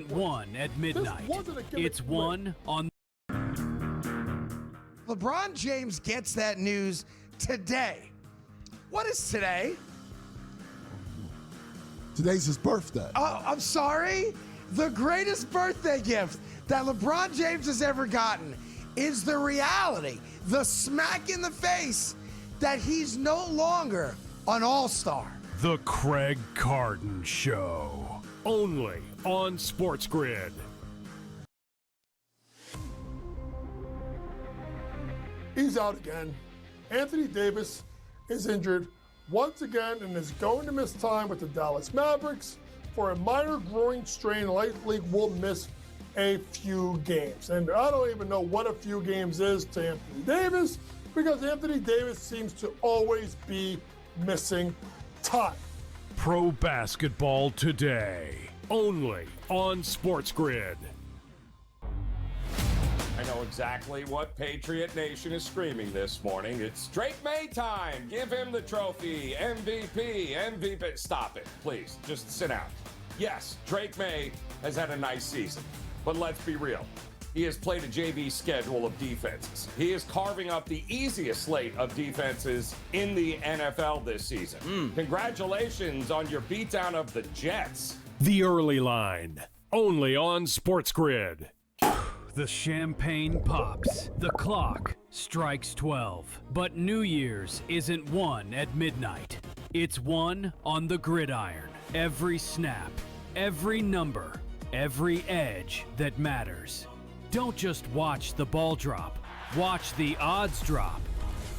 1 at midnight. It's 1 on. LeBron James gets that news today. What is today? Today's his birthday. Oh, I'm sorry. The greatest birthday gift that LeBron James has ever gotten is the reality, the smack in the face that he's no longer an all-star. The Craig Carton Show. Only on SportsGrid. He's out again. Anthony Davis is injured once again and is going to miss time with the Dallas Mavericks for a minor groin strain. Likely will miss a few games. And I don't even know what a few games is to Anthony Davis, because Anthony Davis seems to always be missing time. Pro basketball today. Only on SportsGrid. I know exactly what Patriot Nation is screaming this morning. It's Drake May time. Give him the trophy. MVP. Stop it, please. Just sit down. Yes, Drake May has had a nice season. But let's be real. He has played a JV schedule of defenses. He is carving up the easiest slate of defenses in the NFL this season. Congratulations on your beatdown of the Jets. The early line. Only on SportsGrid. The champagne pops. The clock strikes 12. But New Year's isn't 1 at midnight. It's 1 on the gridiron. Every snap, every number, every edge that matters. Don't just watch the ball drop. Watch the odds drop.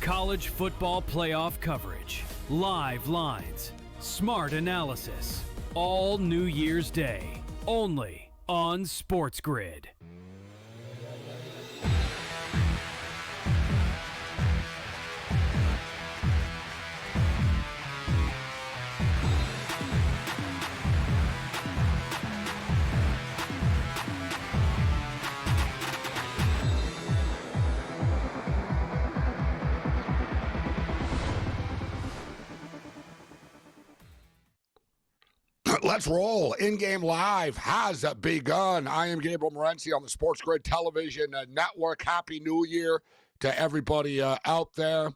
College football playoff coverage. Live lines. Smart analysis. All New Year's Day. Only on SportsGrid. Let's roll. In-game live has begun. I am Gabriel Morency on the SportsGrid Television Network. Happy New Year to everybody out there.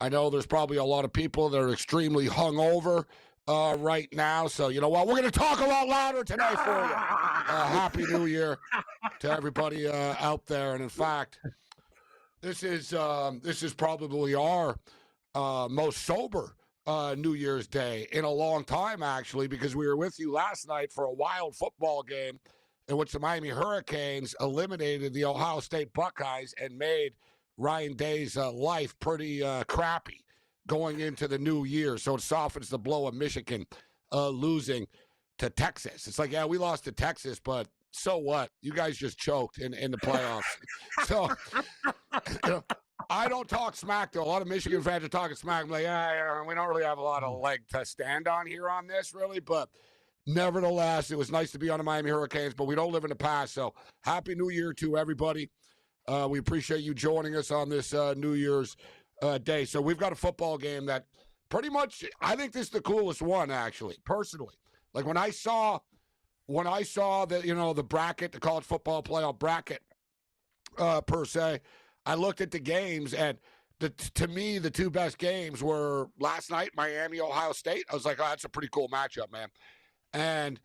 I know there's probably a lot of people that are extremely hungover right now. So, you know what? We're going to talk a lot louder today for you. Happy New Year to everybody out there. And in fact, this is probably our most sober New Year's Day in a long time, actually, because we were with you last night for a wild football game in which the Miami Hurricanes eliminated the Ohio State Buckeyes and made Ryan Day's life pretty crappy going into the new year. So it softens the blow of Michigan losing to Texas. It's like, yeah, we lost to Texas, but so what? You guys just choked in the playoffs. So, you know, I don't talk smack, though. A lot of Michigan fans are talking smack. I'm like, yeah, we don't really have a lot of leg to stand on here on this, really. But nevertheless, it was nice to be on the Miami Hurricanes, but we don't live in the past. So Happy New Year to everybody. We appreciate you joining us on this New Year's Day. So we've got a football game that pretty much, I think this is the coolest one, actually, personally. Like when I saw the, you know, the bracket, the college football playoff bracket, per se, I looked at the games, and to me, the two best games were last night, Miami, Ohio State. I was like, oh, that's a pretty cool matchup, man. And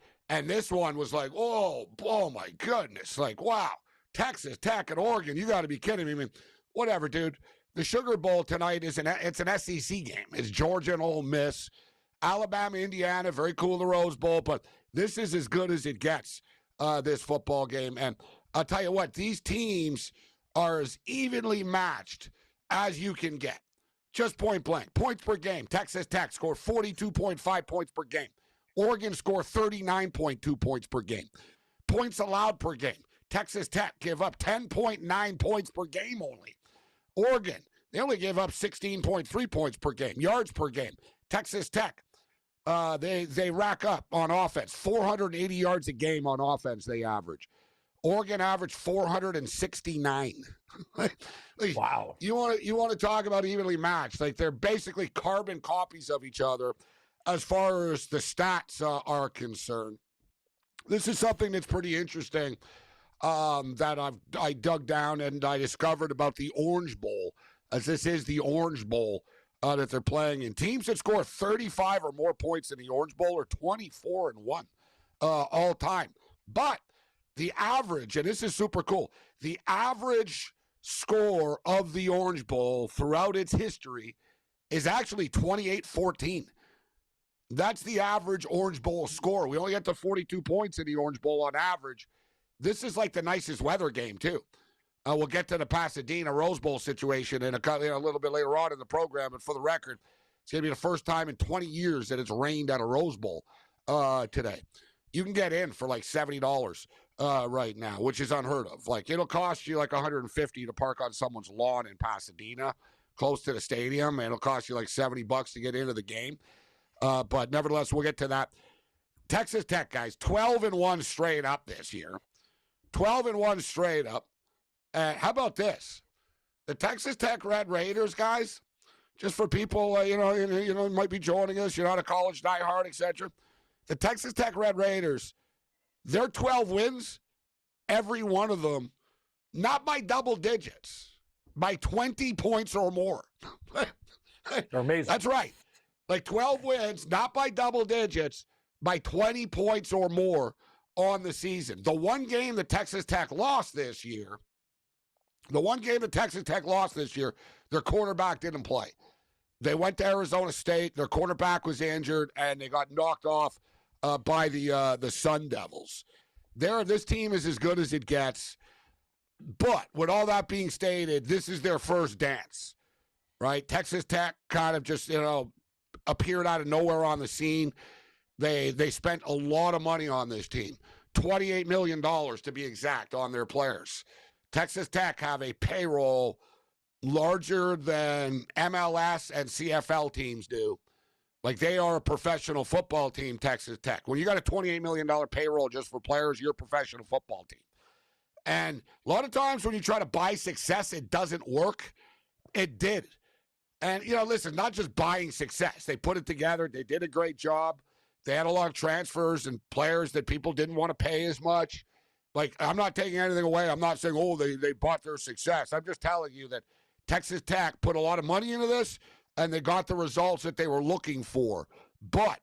this one was like, oh my goodness. Like, wow, Texas Tech and Oregon, you got to be kidding me. I mean, whatever, dude. The Sugar Bowl tonight it's an SEC game. It's Georgia and Ole Miss. Alabama, Indiana, very cool, the Rose Bowl, but this is as good as it gets, this football game. And I'll tell you what, these teams are as evenly matched as you can get. Just point blank. Points per game. Texas Tech score 42.5 points per game. Oregon score 39.2 points per game. Points allowed per game. Texas Tech give up 10.9 points per game only. Oregon, they only give up 16.3 points per game. Yards per game. Texas Tech, they rack up on offense. 480 yards a game on offense they average. Oregon averaged 469. Wow. You want to talk about evenly matched? Like, they're basically carbon copies of each other as far as the stats are concerned. this is something that's pretty interesting that I dug down and I discovered about the Orange Bowl, as this is the Orange Bowl that they're playing in. Teams that score 35 or more points in the Orange Bowl are 24-1 all time. But the average, and this is super cool, the average score of the Orange Bowl throughout its history is actually 28-14. That's the average Orange Bowl score. We only get to 42 points in the Orange Bowl on average. This is like the nicest weather game, too. We'll get to the Pasadena Rose Bowl situation in a little bit later on in the program. But for the record, it's going to be the first time in 20 years that it's rained at a Rose Bowl today. You can get in for like $70 right now, which is unheard of. Like, it'll cost you like $150 to park on someone's lawn in Pasadena, close to the stadium, and it'll cost you like $70 to get into the game. But nevertheless, we'll get to that. Texas Tech, guys, 12-1 straight up this year. 12-1 straight up. How about this? The Texas Tech Red Raiders, guys, just for people, might be joining us, you're not a college diehard, etc. The Texas Tech Red Raiders, their 12 wins, every one of them, not by double digits, by 20 points or more. They're amazing. That's right. Like 12 wins, not by double digits, by 20 points or more on the season. The one game that Texas Tech lost this year, their quarterback didn't play. They went to Arizona State. Their quarterback was injured, and they got knocked off by the Sun Devils. This team is as good as it gets. But with all that being stated, this is their first dance, right? Texas Tech kind of just, appeared out of nowhere on the scene. They spent a lot of money on this team, $28 million to be exact, on their players. Texas Tech have a payroll larger than MLS and CFL teams do. Like, they are a professional football team, Texas Tech. When you got a $28 million payroll just for players, you're a professional football team. And a lot of times when you try to buy success, it doesn't work. It did. And, listen, not just buying success. They put it together. They did a great job. They had a lot of transfers and players that people didn't want to pay as much. Like, I'm not taking anything away. I'm not saying, they bought their success. I'm just telling you that Texas Tech put a lot of money into this, and they got the results that they were looking for. But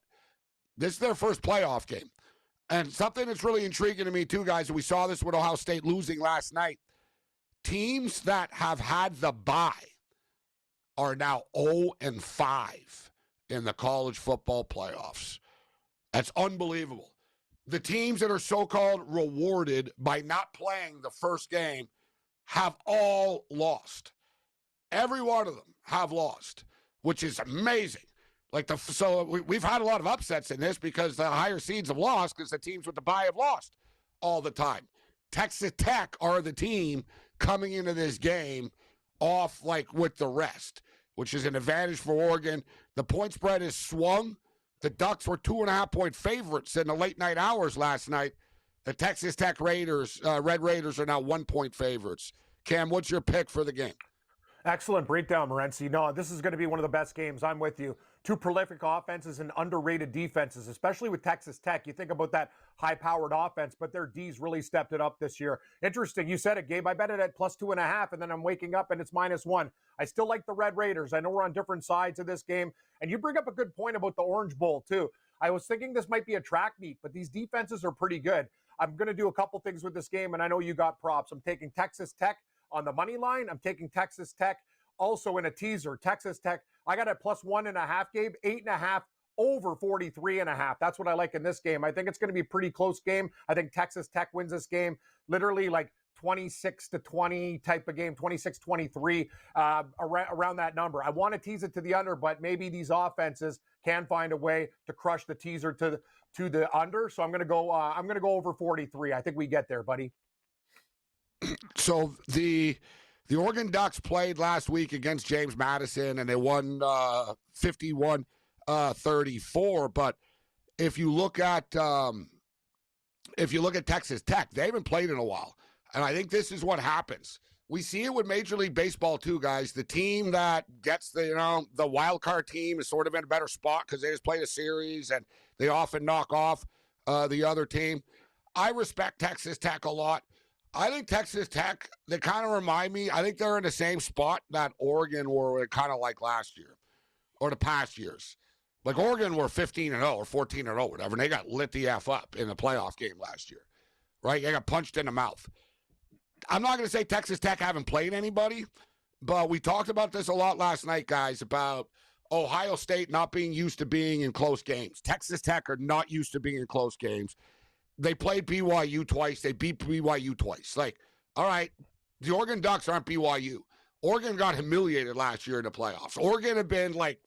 this is their first playoff game. And something that's really intriguing to me, too, guys, and we saw this with Ohio State losing last night. Teams that have had the bye are now 0-5 in the college football playoffs. That's unbelievable. The teams that are so-called rewarded by not playing the first game have all lost. Every one of them have lost, which is amazing. We've had a lot of upsets in this because the higher seeds have lost because the teams with the bye have lost all the time. Texas Tech are the team coming into this game off with the rest, which is an advantage for Oregon. The point spread is swung. The Ducks were 2.5-point favorites in the late night hours last night. The Texas Tech Raiders, Red Raiders, are now 1-point favorites. Cam, what's your pick for the game? Excellent breakdown, Morency. No, this is going to be one of the best games. I'm with you. Two prolific offenses and underrated defenses, especially with Texas Tech. You think about that high-powered offense, but their D's really stepped it up this year. Interesting. You said it, Gabe. I bet it at plus 2.5, and then I'm waking up and it's -1. I still like the Red Raiders. I know we're on different sides of this game. And you bring up a good point about the Orange Bowl, too. I was thinking this might be a track meet, but these defenses are pretty good. I'm going to do a couple things with this game, and I know you got props. I'm taking Texas Tech on the money line. I'm taking Texas Tech also in a teaser. Texas Tech, I got it plus 1.5, Gabe, 8.5 over 43.5. That's what I like in this game. I think it's going to be a pretty close game. I think Texas Tech wins this game literally 26-20 type of game, 26-23, around that number. I want to tease it to the under, but maybe these offenses can find a way to crush the teaser to the under. So I'm going to go over 43. I think we get there, buddy. So the Oregon Ducks played last week against James Madison, and they won 51-34. But if you look at Texas Tech, they haven't played in a while, and I think this is what happens. We see it with Major League Baseball too, guys. The team that gets the wild card team is sort of in a better spot because they just played a series and they often knock off the other team. I respect Texas Tech a lot. I think Texas Tech, they kind of remind me, I think they're in the same spot that Oregon were kind of like last year or the past years. Like Oregon were 15-0 or 14-0, whatever, and they got lit the F up in the playoff game last year, right? They got punched in the mouth. I'm not going to say Texas Tech haven't played anybody, but we talked about this a lot last night, guys, about Ohio State not being used to being in close games. Texas Tech are not used to being in close games. They played BYU twice. They beat BYU twice. Like, all right, the Oregon Ducks aren't BYU. Oregon got humiliated last year in the playoffs. Oregon have been, like,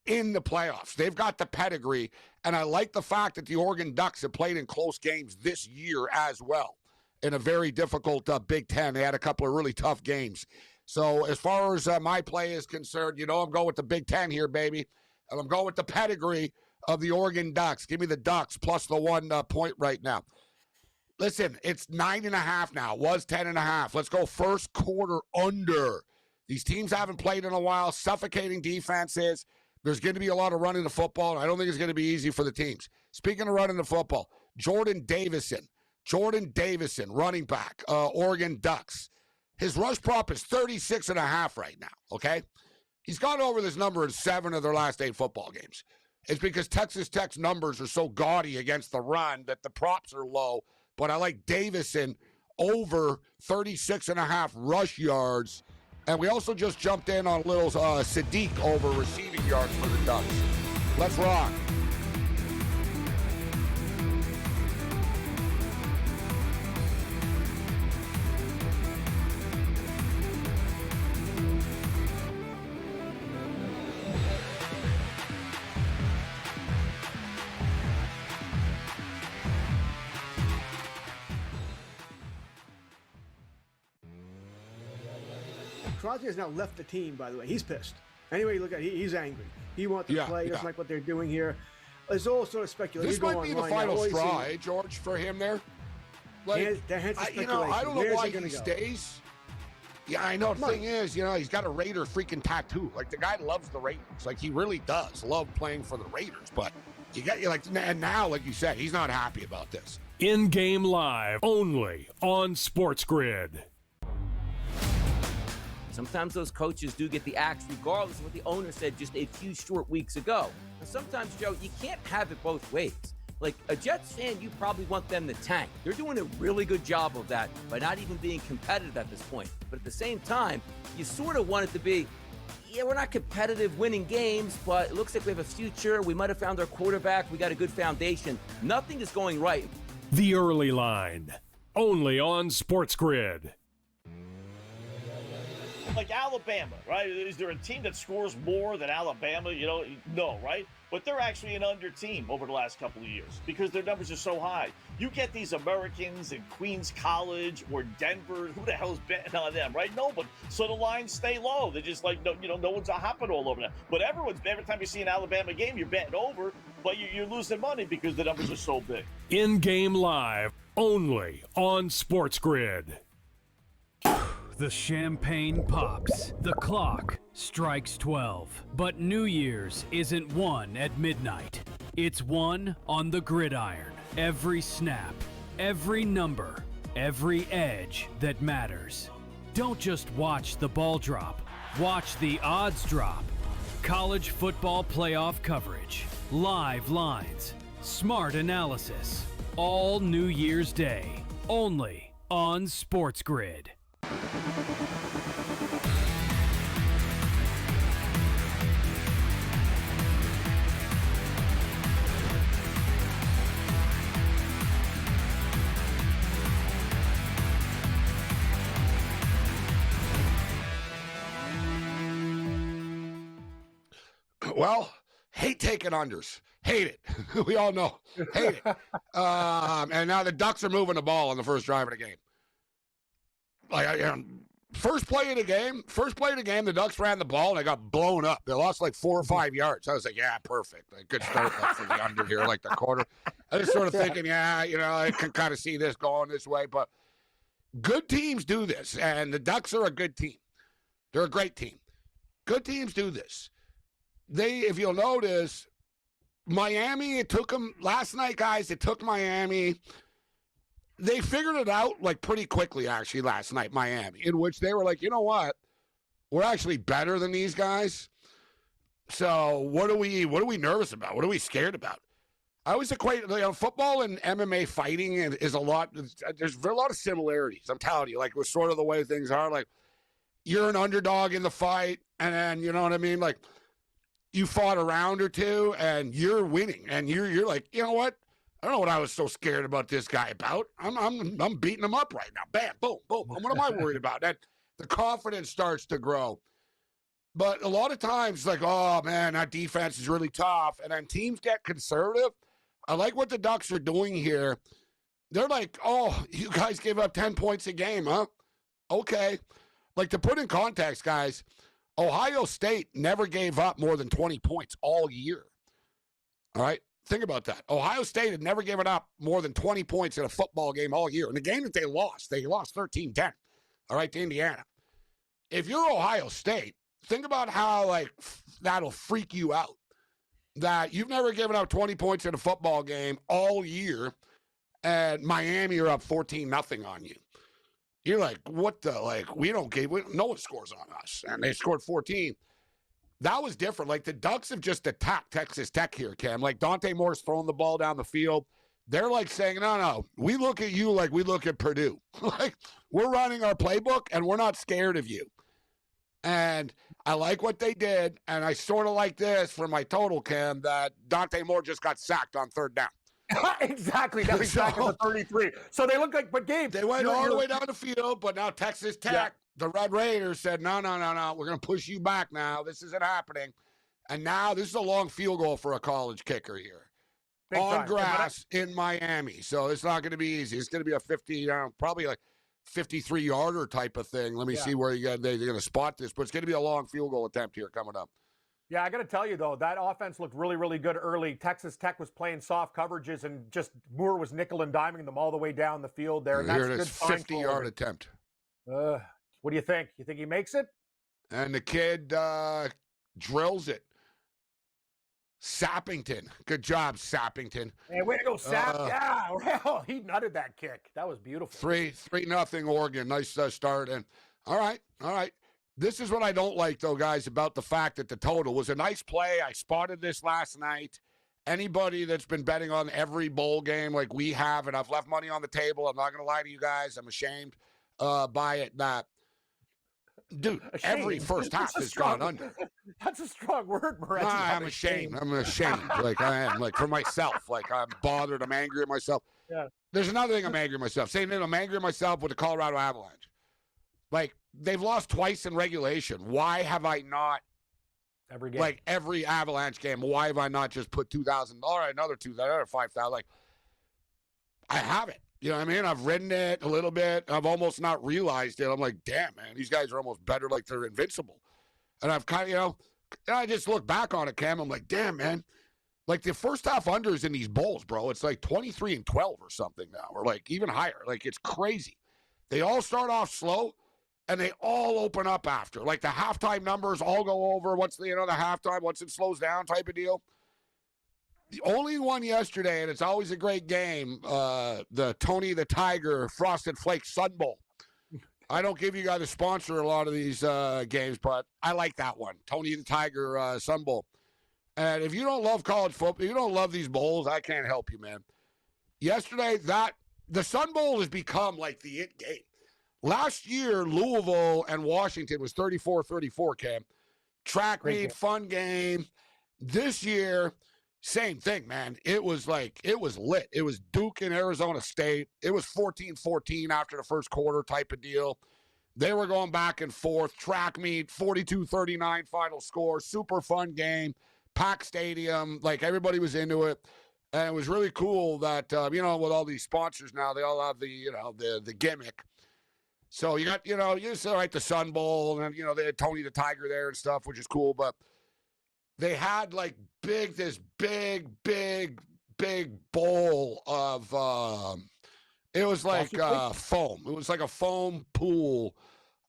in the playoffs. They've got the pedigree, and I like the fact that the Oregon Ducks have played in close games this year as well in a very difficult Big Ten. They had a couple of really tough games. So as far as my play is concerned, I'm going with the Big Ten here, baby, and I'm going with the pedigree of the Oregon Ducks. Give me the Ducks plus the 1 point right now. Listen, it's 9.5 now. It was 10.5. Let's go first quarter under. These teams haven't played in a while. Suffocating defenses. There's going to be a lot of running the football, and I don't think it's going to be easy for the teams. Speaking of running the football, Jordan Davison, running back, Oregon Ducks. His rush prop is 36.5 right now, okay? He's gone over this number in 7 of their last 8 football games. It's because Texas Tech's numbers are so gaudy against the run that the props are low. But I like Davison over 36.5 rush yards. And we also just jumped in on a little Sadiq over receiving yards for the Ducks. Let's rock. Crosby has now left the team, by the way. He's pissed. Anyway, you look at he's angry. He wants to play. He doesn't like what they're doing here. There's all sort of speculation. This might be the final straw, George, for him there? Like, I don't know why he stays. Yeah, I know. The thing is, he's got a Raider freaking tattoo. Like, the guy loves the Raiders. Like, he really does love playing for the Raiders. But and now, like you said, he's not happy about this. In-game live, only on SportsGrid. Sometimes those coaches do get the axe regardless of what the owner said just a few short weeks ago. And sometimes, Joe, you can't have it both ways. Like a Jets fan, you probably want them to tank. They're doing a really good job of that by not even being competitive at this point. But at the same time, you sort of want it to be, we're not competitive winning games, but it looks like we have a future. We might have found our quarterback. We got a good foundation. Nothing is going right. The Early Line, only on SportsGrid. Like Alabama, right? Is there a team that scores more than Alabama? No, right? But they're actually an under team over the last couple of years because their numbers are so high. You get these Americans in Queens College or Denver. Who the hell's betting on them, right? No, but so the lines stay low. They're just like, no one's hopping all over them. But every time you see an Alabama game, you're betting over, but you're losing money because the numbers are so big. In-game live, only on SportsGrid. The champagne pops. The clock strikes 12. But New Year's isn't won at midnight. It's won on the gridiron. Every snap, every number, every edge that matters. Don't just watch the ball drop. Watch the odds drop. College football playoff coverage. Live lines. Smart analysis. All New Year's Day. Only on SportsGrid. Well, hate taking unders. Hate it. We all know. Hate it. And now the Ducks are moving the ball on the first drive of the game. First play of the game, the Ducks ran the ball and they got blown up. They lost like 4 or 5 yards. I was like, yeah, perfect. A good start for the under here, like the quarter. I was sort of thinking, I can kind of see this going this way. But good teams do this, and the Ducks are a good team. They're a great team. Good teams do this. If you'll notice, Miami, it took them last night, guys. It took Miami they figured it out like pretty quickly, actually, last night, Miami, in which they were like, you know what? We're actually better than these guys. So what are we nervous about? What are we scared about? I always equate football and MMA fighting is a lot. There's a lot of similarities. I'm telling you, like with sort of the way things are. Like you're an underdog in the fight, and then you know what I mean. Like you fought a round or two, and you're winning, and you're like, you know what? I don't know what I was so scared about this guy about. I'm beating him up right now. Bam, boom, boom. What am I worried about? That the confidence starts to grow. But a lot of times, like, oh man, that defense is really tough, and then teams get conservative. I like what the Ducks are doing here. They're like, oh, you guys gave up 10 points a game, huh? Okay. Like, to put in context, guys, Ohio State never gave up more than 20 points all year. All right? Think about that. Ohio State had never given up more than 20 points in a football game all year. In the game that they lost 13-10, all right, to Indiana. If you're Ohio State, think about how, like, that'll freak you out. That you've never given up 20 points in a football game all year, and Miami are up 14-0 on you. You're like, what the, like, no one scores on us. And they scored 14. That was different. Like, the Ducks have just attacked Texas Tech here, Cam. Like, Dante Moore's throwing the ball down the field. They're like saying, no, we look at you like we look at Purdue. Like, we're running our playbook, and we're not scared of you. And I like what they did, and I sort of like this for my total, Cam, that Dante Moore just got sacked on third down. Exactly. Now he's back in the 33. So they look like, but Gabe. They went all the way down the field, but now Texas Tech, the Red Raiders said, no, we're going to push you back now. This isn't happening. And now this is a long field goal for a college kicker here. Big on time. Grass in Miami. So it's not going to be easy. It's going to be a 50, probably like 53-yarder type of thing. Let me see where they're going to spot this, but it's going to be a long field goal attempt here coming up. Yeah, I got to tell you, though, that offense looked really, really good early. Texas Tech was playing soft coverages, and just Moore was nickel and diming them all the way down the field there. And here it is, 50-yard attempt. What do you think? You think he makes it? And the kid drills it. Sappington. Good job, Sappington. Hey, way to go, Sapp. Yeah, well, he nutted that kick. That was beautiful. 3-0 Oregon. Nice start. And all right. This is what I don't like, though, guys, about the fact that the total was a nice play. I spotted this last night. Anybody that's been betting on every bowl game like we have, and I've left money on the table, I'm not going to lie to you guys. I'm ashamed by it. Dude, every first half has gone under. That's a strong word, Morency. Nah, I'm ashamed. I'm ashamed. Like, I am. Like, for myself. Like, I'm bothered. I'm angry at myself. Yeah. There's another thing I'm angry at myself. Same thing, I'm angry at myself with the Colorado Avalanche. Like, they've lost twice in regulation. Why have I not, every game, like, every Avalanche game, why have I not just put $2,000, all right, another $2,000, another $5,000? Like, I haven't. You know what I mean? I've ridden it a little bit. I've almost not realized it. I'm like, damn, man, these guys are almost better, like they're invincible. And I've kind of, I just look back on it, Cam. I'm like, damn, man. Like, the first half unders in these bowls, bro, it's like 23-12 or something now, or like even higher. Like, it's crazy. They all start off slow, and they all open up after. Like, the halftime numbers all go over. What's the halftime, once it slows down type of deal. The only one yesterday, and it's always a great game, the Tony the Tiger Frosted Flakes Sun Bowl. I don't give you guys a sponsor a lot of these games, but I like that one, Tony the Tiger Sun Bowl. And if you don't love college football, if you don't love these bowls, I can't help you, man. Yesterday, the Sun Bowl has become like the it game. Last year, Louisville and Washington was 34-34, Cam. Track meet, fun game. This year, same thing, man. It was lit. It was Duke and Arizona State. It was 14-14 after the first quarter type of deal. They were going back and forth. Track meet, 42-39 final score. Super fun game. Packed stadium. Like, everybody was into it. And it was really cool that, with all these sponsors now, they all have the gimmick. So you got, you saw like the Sun Bowl, and they had Tony the Tiger there and stuff, which is cool. But they had like this big bowl of it was like foam. It was like a foam pool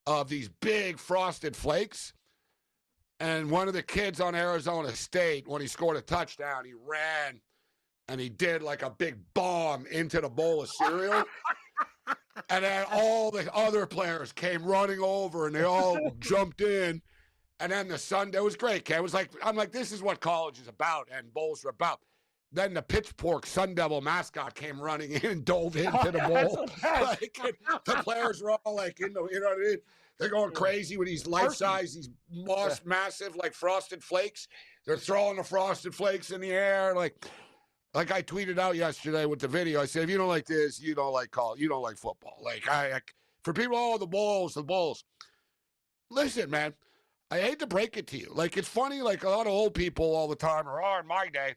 of these big frosted flakes. And one of the kids on Arizona State, when he scored a touchdown, he ran and he did like a big bomb into the bowl of cereal. And then all the other players came running over, and they all jumped in. And then the Sunday, it was great, Ken. It was like, I'm like, this is what college is about and bowls are about. Then the Pitchfork Sun Devil mascot came running in and dove into the bowl. Like, the players were all like, you know what I mean? They're going crazy with these life-size, these massive, like, Frosted Flakes. They're throwing the Frosted Flakes in the air. Like I tweeted out yesterday with the video, I said, if you don't like this, you don't like college, you don't like football. Like, for people, the Bulls. Listen, man, I hate to break it to you. Like, it's funny, like, a lot of old people all the time are, in my day,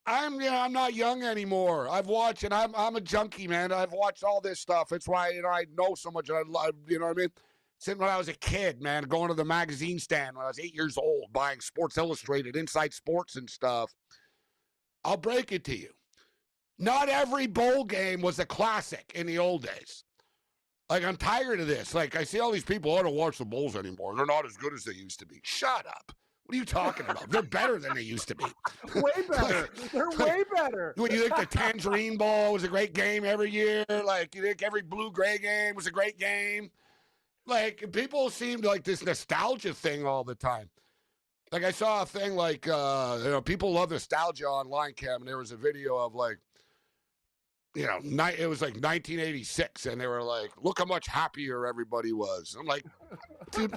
I'm not young anymore. I've watched, and I'm a junkie, man. I've watched all this stuff. It's why, I know so much. And you know what I mean? Since when I was a kid, man, going to the magazine stand when I was 8 years old, buying Sports Illustrated, Inside Sports and stuff. I'll break it to you. Not every bowl game was a classic in the old days. Like, I'm tired of this. Like, I see all these people, I don't watch the Bulls anymore. They're not as good as they used to be. Shut up. What are you talking about? They're better than they used to be. Way better. They're way better. When you think the Tangerine Bowl was a great game every year, like, you think every blue-gray game was a great game. Like, people seemed like this nostalgia thing all the time. Like, I saw a thing like, people love nostalgia online, Cam, and there was a video of, like, it was like 1986, and they were like, look how much happier everybody was. I'm like, dude,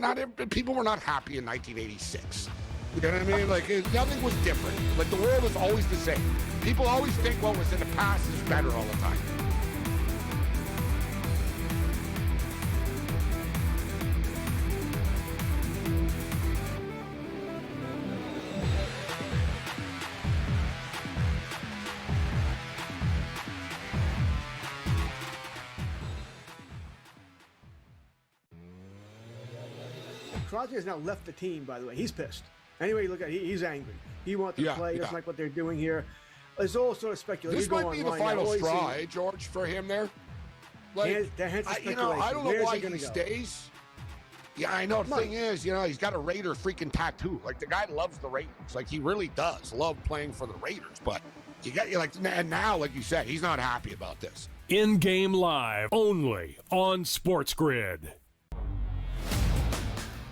people were not happy in 1986. You know what I mean? Like, nothing was different. Like, the world was always the same. People always think what was in the past is better all the time. Crosby has now left the team, by the way. He's pissed. Anyway, look at he's angry. He wants to play. He doesn't like what they're doing here. There's all sort of speculation. This might be the final straw, George, for him there. Like, I don't know why he stays. Yeah, I know. The thing is, he's got a Raider freaking tattoo. Like, the guy loves the Raiders. Like, he really does love playing for the Raiders. But and now, like you said, he's not happy about this. In-game live, only on SportsGrid.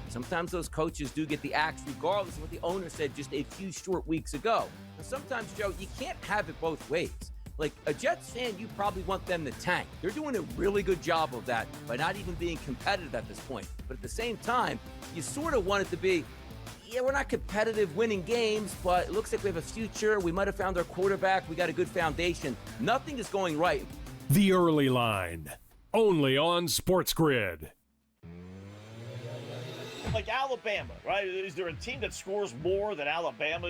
Sometimes those coaches do get the axe regardless of what the owner said just a few short weeks ago. And sometimes, Joe, you can't have it both ways. Like, a Jets fan, you probably want them to tank. They're doing a really good job of that by not even being competitive at this point. But at the same time, you sort of want it to be, we're not competitive winning games, but it looks like we have a future. We might have found our quarterback. We got a good foundation. Nothing is going right. The Early Line, only on SportsGrid. Like Alabama, right? Is there a team that scores more than Alabama?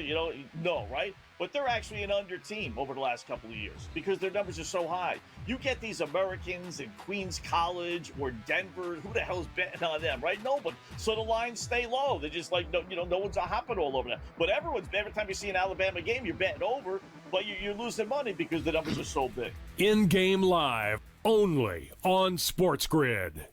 No, right? But they're actually an under team over the last couple of years because their numbers are so high. You get these Americans in Queens College or Denver. Who the hell's betting on them, right? Nobody. So the lines stay low. They're just like, no one's hopping all over them. But every time you see an Alabama game, you're betting over, but you're losing money because the numbers are so big. In-game live, only on SportsGrid.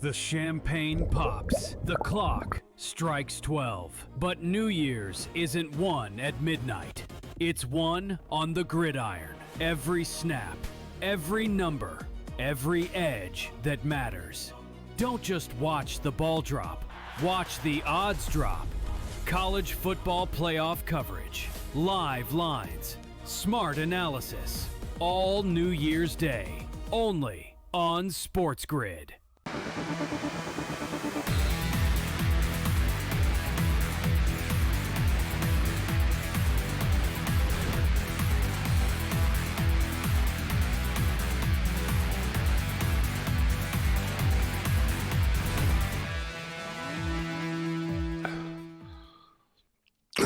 The champagne pops. The clock strikes 12. But New Year's isn't one at midnight. It's one on the gridiron. Every snap, every number, every edge that matters. Don't just watch the ball drop. Watch the odds drop. College football playoff coverage. Live lines. Smart analysis. All New Year's Day. Only on SportsGrid.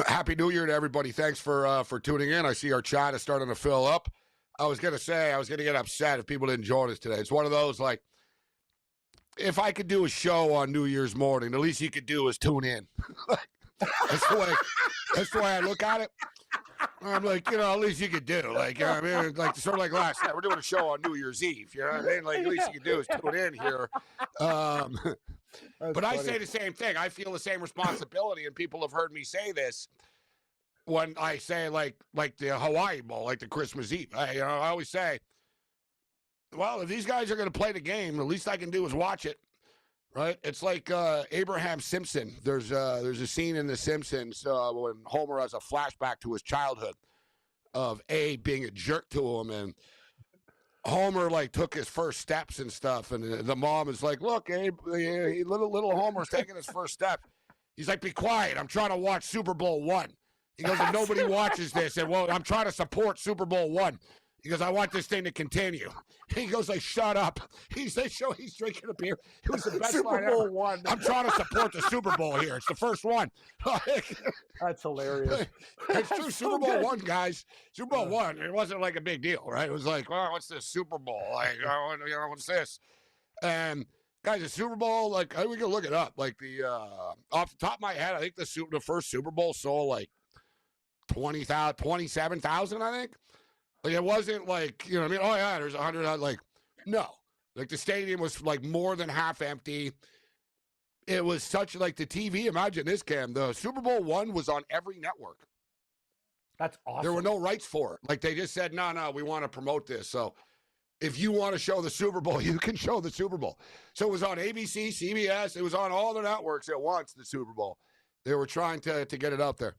Happy New Year to everybody. Thanks for tuning in. I see our chat is starting to fill up. I was going to get upset if people didn't join us today. It's one of those, like, if I could do a show on New Year's morning, the least you could do is tune in. That's the way I look at it. I'm like, at least you could do. Like, I mean, like sort of like last night, we're doing a show on New Year's Eve. You know what I mean? Like, at least you could do is tune in here. But I say the same thing. I feel the same responsibility, and people have heard me say this when I say like the Hawaii Bowl, like the Christmas Eve. I always say, well, if these guys are going to play the game, the least I can do is watch it. Right? It's like Abraham Simpson. There's a scene in The Simpsons when Homer has a flashback to his childhood of Abe being a jerk to him, and Homer like took his first steps and stuff, and the mom is like, "Look, Abe, little Homer's taking his first step." He's like, "Be quiet! I'm trying to watch Super Bowl I." He goes, "If nobody watches this, and well, I'm trying to support Super Bowl I." He goes, "I want this thing to continue." He goes, like, "Shut up." He's drinking a beer. It was the best Super Bowl one. I'm trying to support the Super Bowl here. It's the first one. That's hilarious. It's true. Super Bowl one, guys. Super Bowl one. It wasn't like a big deal, right? It was like, well, what's this Super Bowl? Like, what's this? And guys, the Super Bowl, like, we can look it up. Like off the top of my head, I think the first Super Bowl sold like 27,000, I think. Like, it wasn't like, you know what I mean? Oh, yeah, there's 100. Like, no. Like, the stadium was, like, more than half empty. It was such, like, the TV. Imagine this, Cam. The Super Bowl I was on every network. That's awesome. There were no rights for it. Like, they just said, no, we want to promote this. So, if you want to show the Super Bowl, you can show the Super Bowl. So, it was on ABC, CBS. It was on all the networks at once, the Super Bowl. They were trying to get it out there.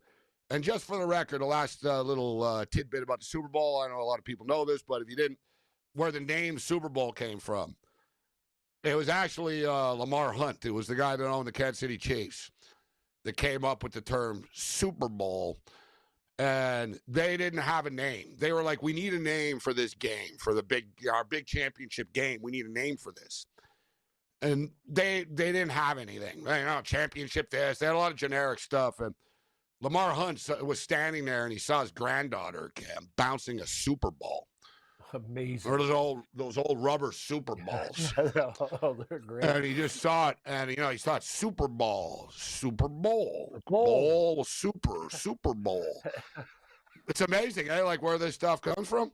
And just for the record, the last little tidbit about the Super Bowl, I know a lot of people know this, but if you didn't, where the name Super Bowl came from, it was actually Lamar Hunt. It was the guy that owned the Kansas City Chiefs that came up with the term Super Bowl, and they didn't have a name. They were like, we need a name for this game, for our big championship game. We need a name for this. And they didn't have anything. Championship this. They had a lot of generic stuff, and Lamar Hunt was standing there, and he saw his granddaughter bouncing a Super Ball. Amazing. Or those old rubber Super Balls. Oh, they're great. And he just saw it, and, he thought Super Bowl, Super Bowl. It's amazing, like where this stuff comes from.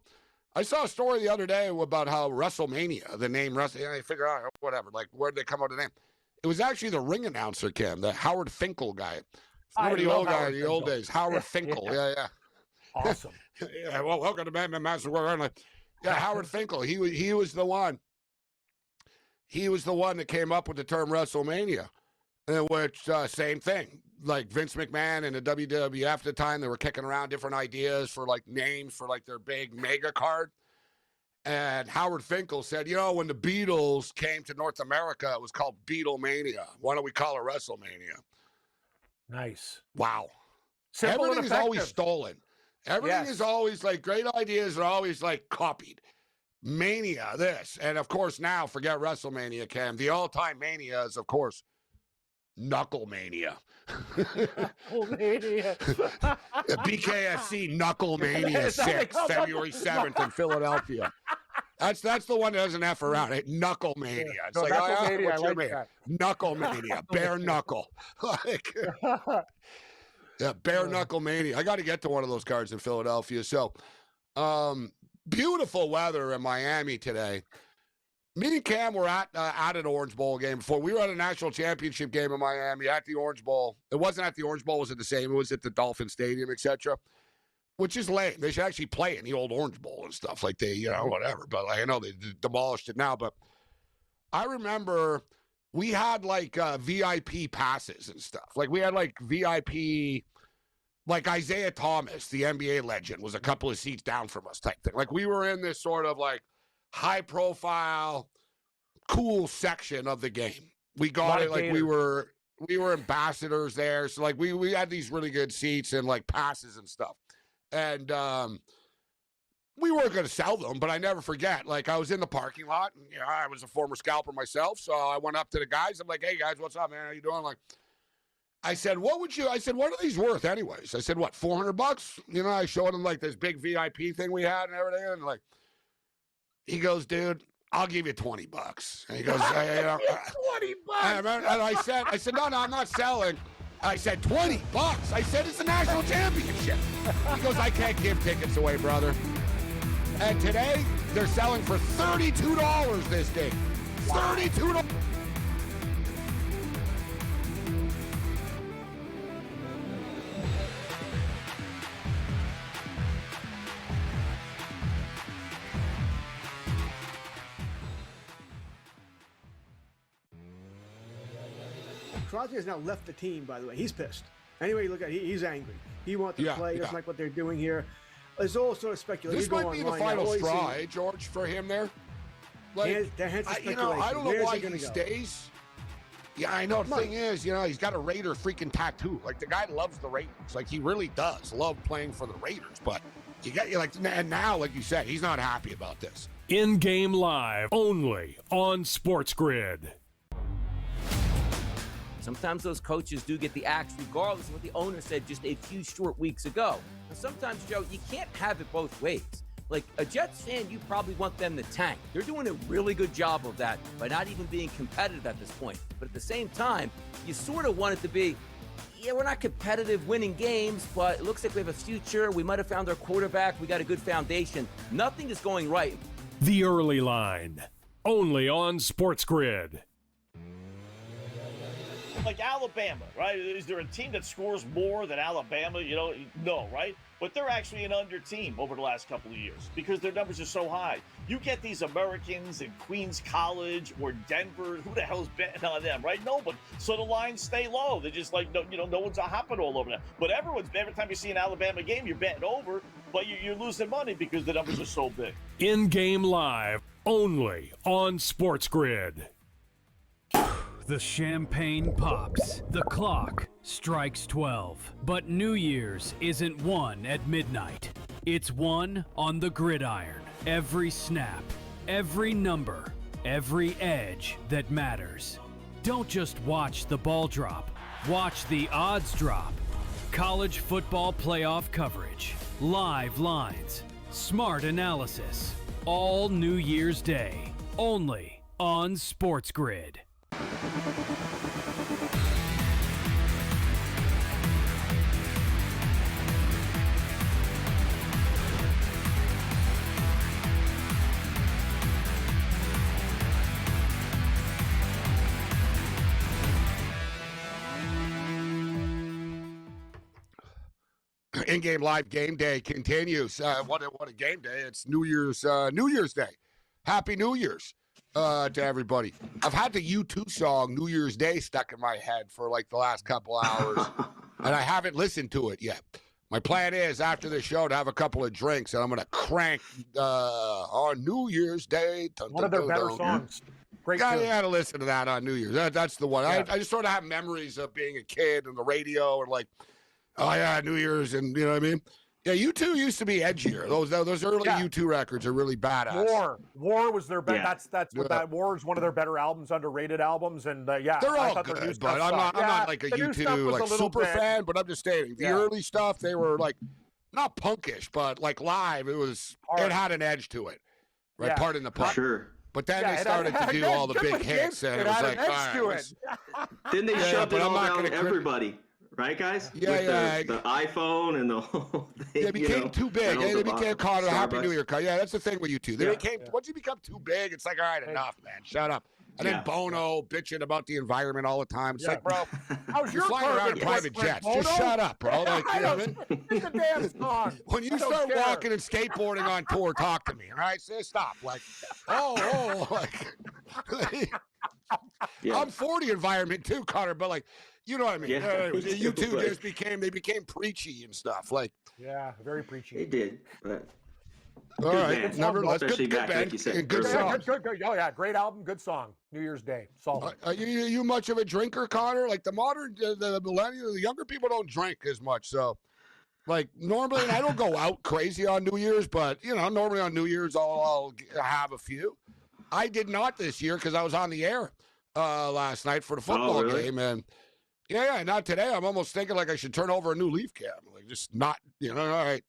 I saw a story the other day about how WrestleMania, the name they figure out, whatever, like where'd they come out with the name? It was actually the ring announcer, Ken, the Howard Finkel guy. Remember the old guy in the old days, Howard Finkel. Yeah. Awesome. Yeah, well, welcome to Madison Square Garden. Yeah, Howard Finkel. He was the one. He was the one that came up with the term WrestleMania, which same thing. Like Vince McMahon and the WWF at the time, they were kicking around different ideas for like names for like their big mega card. And Howard Finkel said, when the Beatles came to North America, it was called Beatlemania. Why don't we call it WrestleMania? Nice. Wow. Simple Everything is always stolen. Everything is always like great ideas are always like copied. Mania, this. And of course, now forget WrestleMania, Cam. The all-time mania is, of course, Knucklemania. Knucklemania. BKFC Knucklemania 6, February 7th in Philadelphia. That's the one that doesn't F around. Knucklemania. It's like, Knucklemania, what's your like name? that. Knucklemania. Bare knuckle. Bare knuckle mania. I got to get to one of those cards in Philadelphia. So, beautiful weather in Miami today. Me and Cam were at an Orange Bowl game before. We were at a national championship game in Miami at the Orange Bowl. It wasn't at the Orange Bowl. It was the same. It was at the Dolphin Stadium, etc., which is lame. They should actually play in the old Orange Bowl and stuff like whatever. But I know they demolished it now. But I remember we had like VIP passes and stuff. Like we had like VIP, like Isaiah Thomas, the NBA legend, was a couple of seats down from us type thing. Like we were in this sort of like high profile, cool section of the game. We got it like we were ambassadors there. So like we had these really good seats and like passes and stuff. And we weren't going to sell them, but I never forget. Like I was in the parking lot, and I was a former scalper myself, so I went up to the guys. I'm like, "Hey guys, what's up, man? How you doing?" Like, I said, "What are these worth, anyways?" I said, "What, $400?" I showed him like this big VIP thing we had and everything, and like, he goes, "Dude, I'll give you $20." And he goes, "$20." And I said, "No, I'm not selling." I said, $20. I said, "It's a national championship." He goes, "I can't give tickets away, brother." And today, they're selling for $32 this day. $32. Crosby has now left the team, by the way. He's pissed. Anyway, you look at he's angry. He wants to play. He doesn't like what they're doing here. There's all sort of speculation. This might be the final straw, George, for him there. Like, I don't know why he stays. Yeah, I know. The thing is, he's got a Raider freaking tattoo. Like, the guy loves the Raiders. Like, he really does love playing for the Raiders. But and now, like you said, he's not happy about this. In-game live, only on SportsGrid. Sometimes those coaches do get the axe regardless of what the owner said just a few short weeks ago. And sometimes, Joe, you can't have it both ways. Like, a Jets fan, you probably want them to tank. They're doing a really good job of that by not even being competitive at this point. But at the same time, you sort of want it to be, we're not competitive winning games, but it looks like we have a future. We might have found our quarterback. We got a good foundation. Nothing is going right. The Early Line, only on SportsGrid. Like Alabama, right? Is there a team that scores more than Alabama? No, right? But they're actually an under team over the last couple of years because their numbers are so high. You get these Americans in Queens College or Denver. Who the hell's betting on them, right? No, but so the lines stay low. They're just like, no one's hopping all over them. But every time you see an Alabama game, you're betting over, but you're losing money because the numbers are so big. In-game live, only on SportsGrid. The champagne pops. The clock strikes 12. But New Year's isn't won at midnight. It's won on the gridiron. Every snap, every number, every edge that matters. Don't just watch the ball drop. Watch the odds drop. College football playoff coverage. Live lines. Smart analysis. All New Year's Day. Only on SportsGrid. In-game live game day continues. What a game day. It's New Year's Day. Happy New Year's to everybody. I've had the U2 song New Year's Day stuck in my head for like the last couple hours, and I haven't listened to it yet. My plan is after the show to have a couple of drinks, and I'm going to crank on New Year's Day. One of their better songs. Great tune. You got to listen to that on New Year's. That's the one. Yeah. I just sort of have memories of being a kid and the radio and like, oh, yeah, New Year's, and you know what I mean? Yeah, U2 used to be edgier. Those early U2 records are really badass. War was their best. That's what that War is one of their better albums, underrated albums, and they're all good. But I'm not like a U2 like super fan. But I'm just stating the early stuff. They were like not punkish, but like live, it had an edge to it. Right, pardon the pun. Sure. But then they started to do all the big hits, and it was like, all right. Then they shoved it all down everybody. Right, guys? Yeah, the iPhone and the whole thing. They became too big. They became caught a Happy New Year card. Yeah, that's the thing with you two. They became once you become too big, it's like, all right, enough, man. Shut up. And then Bono bitching about the environment all the time. It's like, bro, you're flying around in private jets. Just shut up, bro. Like, you know what I mean? It's a damn song. When you start walking and skateboarding on tour, talk to me, all right? Say stop. Like, I'm 40 environment too, Connor, but like, you know what I mean? You two just became preachy and stuff. Like, very preachy. They did, but all right, nevertheless, good band, like you said, good song. Good. Oh yeah, great album, good song. New Year's Day, solid. Are you much of a drinker, Connor? Like the millennial, the younger people don't drink as much. So, like normally, and I don't go out crazy on New Year's, but normally on New Year's I'll have a few. I did not this year because I was on the air last night for the football game, and not today. I'm almost thinking like I should turn over a new leaf cam, like just not, all right.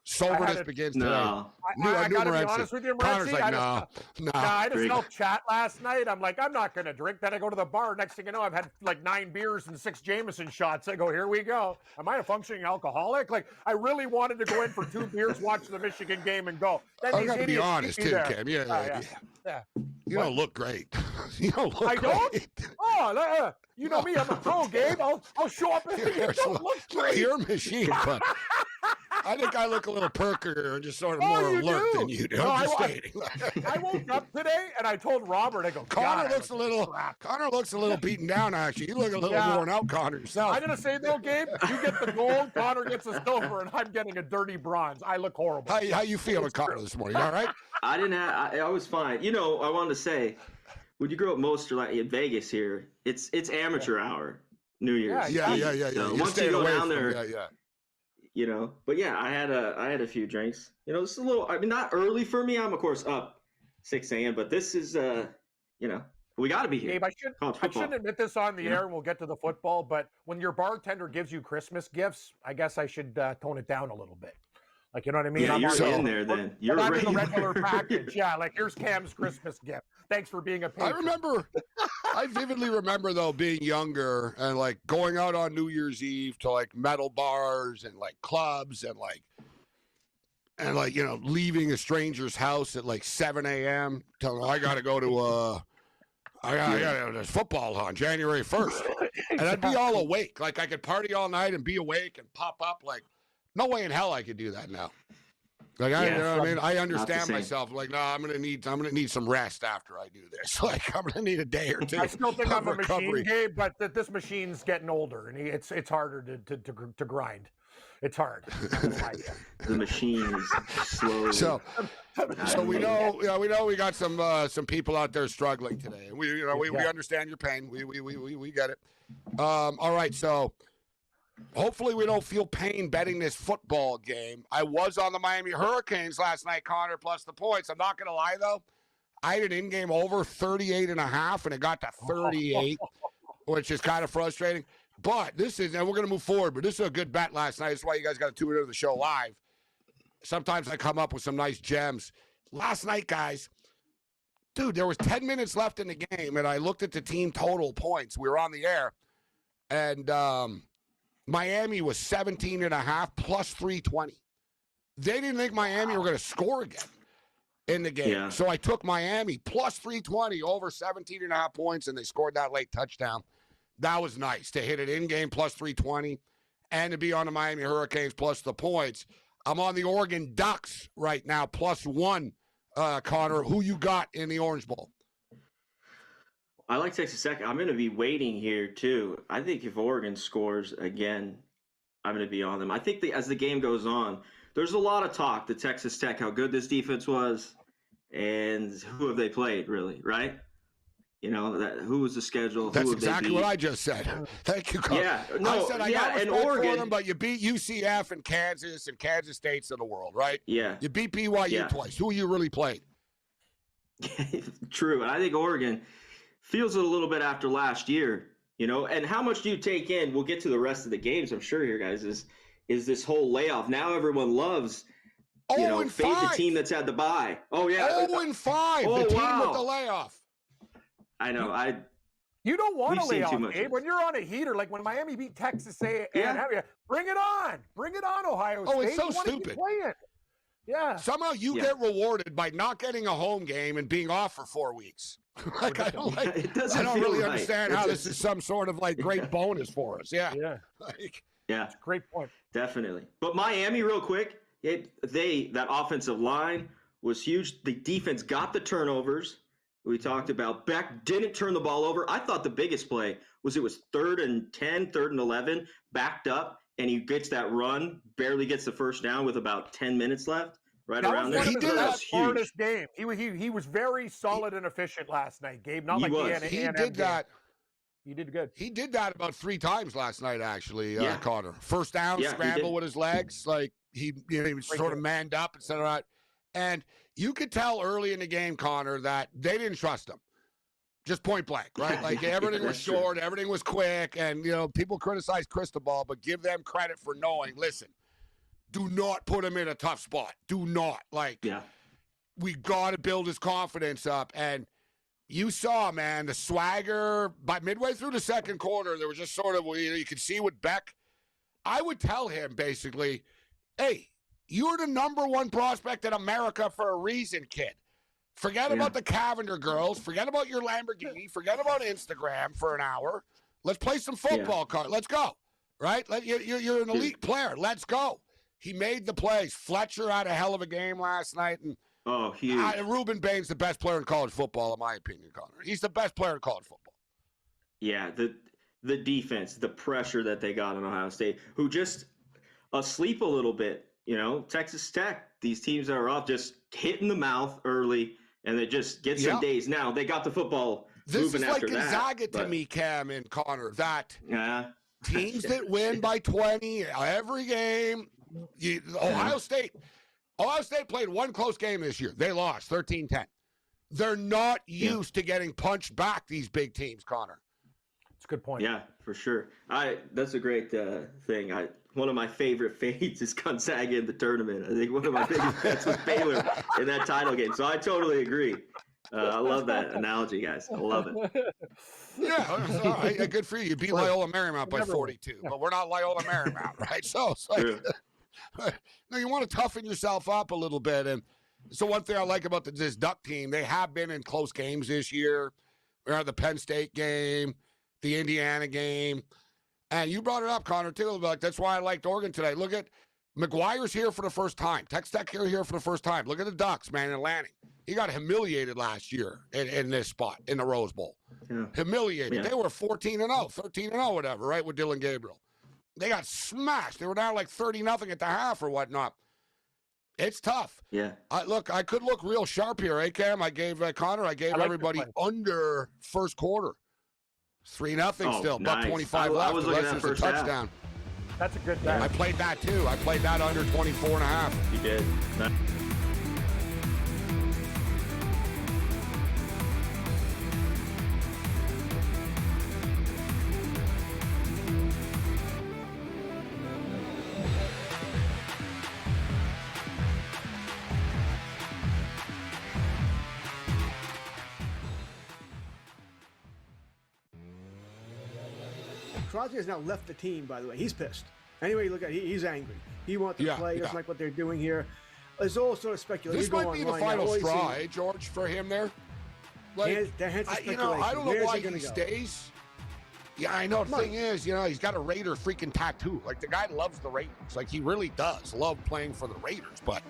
Soberness begins today. I gotta be honest with you, Morency. Connor's like, no. I had a smell chat last night. I'm like, I'm not going to drink. Then I go to the bar. Next thing you know, I've had like 9 beers and 6 Jameson shots. I go, here we go. Am I a functioning alcoholic? Like, I really wanted to go in for 2 beers, watch the Michigan game, and go. I got to be honest, too, Cam. Yeah. You don't look great. You don't look great. Don't? Oh, you know me. I'm a pro, Gabe. I'll show up and you don't look great. You're a machine, but I think I look a little perkier and just sort of more alert than you do. I'm just stating. I woke up today and and I told Robert, I go, Connor looks a little beaten down, actually. You look a little worn out, Connor, yourself. I'm going to say, though, Gabe, you get the gold, Connor gets the silver, and I'm getting a dirty bronze. I look horrible. How you feeling, Connor, this morning? You all right? I was fine. You know, I wanted to say, when you grow up most like in Vegas here, it's amateur hour, New Year's. Yeah. So once you go down there, you know. But yeah, I had a few drinks. You know, it's a little. I mean, not early for me. I'm of course up 6 a.m. But this is, you know, we got to be here. Gabe, I shouldn't admit this on the air, and we'll get to the football. But when your bartender gives you Christmas gifts, I guess I should tone it down a little bit. Like, you know what I mean? Yeah, you're in there then. You're not in the regular package. Yeah, like here's Cam's Christmas gift. Thanks for being a patron. I vividly remember, though, being younger and, like, going out on New Year's Eve to, like, metal bars and, like, clubs and, you know, leaving a stranger's house at, like, 7 a.m. telling them, I got to go to, there's football on January 1st. And I'd be all awake. Like, I could party all night and be awake and pop up, like, no way in hell I could do that now. Like, you know what I mean? I understand myself. Like, no, I'm gonna need some rest after I do this. Like, I'm gonna need a day or two. I still think I'm a machine, Gabe, but this machine's getting older, and it's harder to grind. It's hard. The machine is slowly. So we know we got some people out there struggling today, and we understand your pain. We get it. All right, so. Hopefully we don't feel pain betting this football game. I was on the Miami Hurricanes last night, Connor, plus the points. I'm not going to lie, though. I had an in-game over 38.5, and it got to 38, which is kind of frustrating. But and we're going to move forward, but this is a good bet last night. That's why you guys got to tune into the show live. Sometimes I come up with some nice gems. Last night, guys, dude, there was 10 minutes left in the game, and I looked at the team total points. We were on the air, and Miami was 17.5 plus 320. They didn't think Miami were going to score again in the game. Yeah. So I took Miami plus 320 over 17.5 points, and they scored that late touchdown. That was nice to hit it in-game plus 320 and to be on the Miami Hurricanes plus the points. I'm on the Oregon Ducks right now, plus 1, Connor. Who you got in the Orange Bowl? I like Texas Tech. I'm going to be waiting here, too. I think if Oregon scores again, I'm going to be on them. I think as the game goes on, there's a lot of talk, the Texas Tech, how good this defense was, and who have they played, really, right? You know, who was the schedule? That's exactly what I just said. Thank you, Coach. Yeah, no, I said I got respect for them, but you beat UCF and Kansas States of the world, right? Yeah. You beat BYU twice. Who you really played? True, and I think Oregon feels it a little bit after last year, you know. And how much do you take in? We'll get to the rest of the games, I'm sure, here, guys. Is this whole layoff? Now everyone loves, fade the team that's had the bye. Oh yeah, 0-5. The team with the layoff. I know. You don't want to lay off, Gabe. When you're on a heater, like when Miami beat Texas A&M, bring it on. Bring it on, Ohio State. Oh, it's so stupid. Yeah. Somehow you get rewarded by not getting a home game and being off for 4 weeks. I don't really understand how this is some sort of like great bonus for us. Yeah. Yeah. Great point. Definitely. But Miami, real quick, that offensive line was huge. The defense got the turnovers. We talked about Beck didn't turn the ball over. I thought the biggest play was 3rd and 10, 3rd and 11, backed up, and he gets that run, barely gets the first down with about 10 minutes left. Around there. He did that hardest game. He was very solid and efficient last night, Gabe. Not like the He did that. He did good. He did that about 3 times last night, actually, Connor. First down, scramble with his legs. Like, he was sort of manned up, etc. And you could tell early in the game, Connor, that they didn't trust him. Just point blank, right? Like, everything was short, everything was quick, and, people criticize Cristobal, but give them credit for knowing, listen, do not put him in a tough spot. Do not. We got to build his confidence up. And you saw, man, the swagger. By midway through the second quarter, there was just sort of, you could see with Beck. I would tell him, basically, hey, you're the number 1 prospect in America for a reason, kid. Forget about the Cavender girls. Forget about your Lamborghini. Forget about Instagram for an hour. Let's play some football, Carl. Let's go. Right? You're an elite player. Let's go. He made the plays. Fletcher had a hell of a game last night. And Oh, huge. Ruben Bain's the best player in college football, in my opinion, Connor. He's the best player in college football. Yeah, the defense, the pressure that they got on Ohio State, who just asleep a little bit. Texas Tech, these teams that are off just hit in the mouth early, and they just get some days. Now, they got the football moving after that. This is like Gonzaga to me, Cam and Connor, that teams that win by 20 every game. Ohio State played one close game this year. They lost 13-10. They're not used to getting punched back, these big teams, Connor. It's a good point. Yeah, for sure. That's a great thing. One of my favorite fades is Gonzaga in the tournament. I think one of my biggest bets was Baylor in that title game. So I totally agree. I love that analogy, guys. I love it. Yeah, good for you. You beat Loyola Marymount by 42, but we're not Loyola Marymount, right? So it's like, no, you want to toughen yourself up a little bit. And so one thing I like about this Duck team, they have been in close games this year. The Penn State game, the Indiana game. And you brought it up, Connor, too. Like, that's why I liked Oregon today. Look at McGuire's here for the first time. Texas Tech here for the first time. Look at the Ducks, man, in Lanning. He got humiliated last year in this spot in the Rose Bowl. Yeah. Humiliated. Yeah. They were 14-0, 13-0, whatever, right, with Dylan Gabriel. They got smashed. They were down like 30-0 at the half or whatnot. It's tough. Yeah. I could look real sharp here, Cam? I gave Connor, everybody under first quarter. 3-0 still. Nice. $1.25 left. I was looking at that first touchdown. Half. That's a good bet. I played that too. I played that under 24.5. You did. Nice. Crosby has now left the team, by the way. He's pissed. Anyway, you look at he's angry. He wants to play. He doesn't like what they're doing here. There's all sort of speculation. This might be the final straw, George, for him there? Like, I don't know why he stays. Yeah, I know. The thing is, he's got a Raider freaking tattoo. Like, the guy loves the Raiders. Like, he really does love playing for the Raiders. But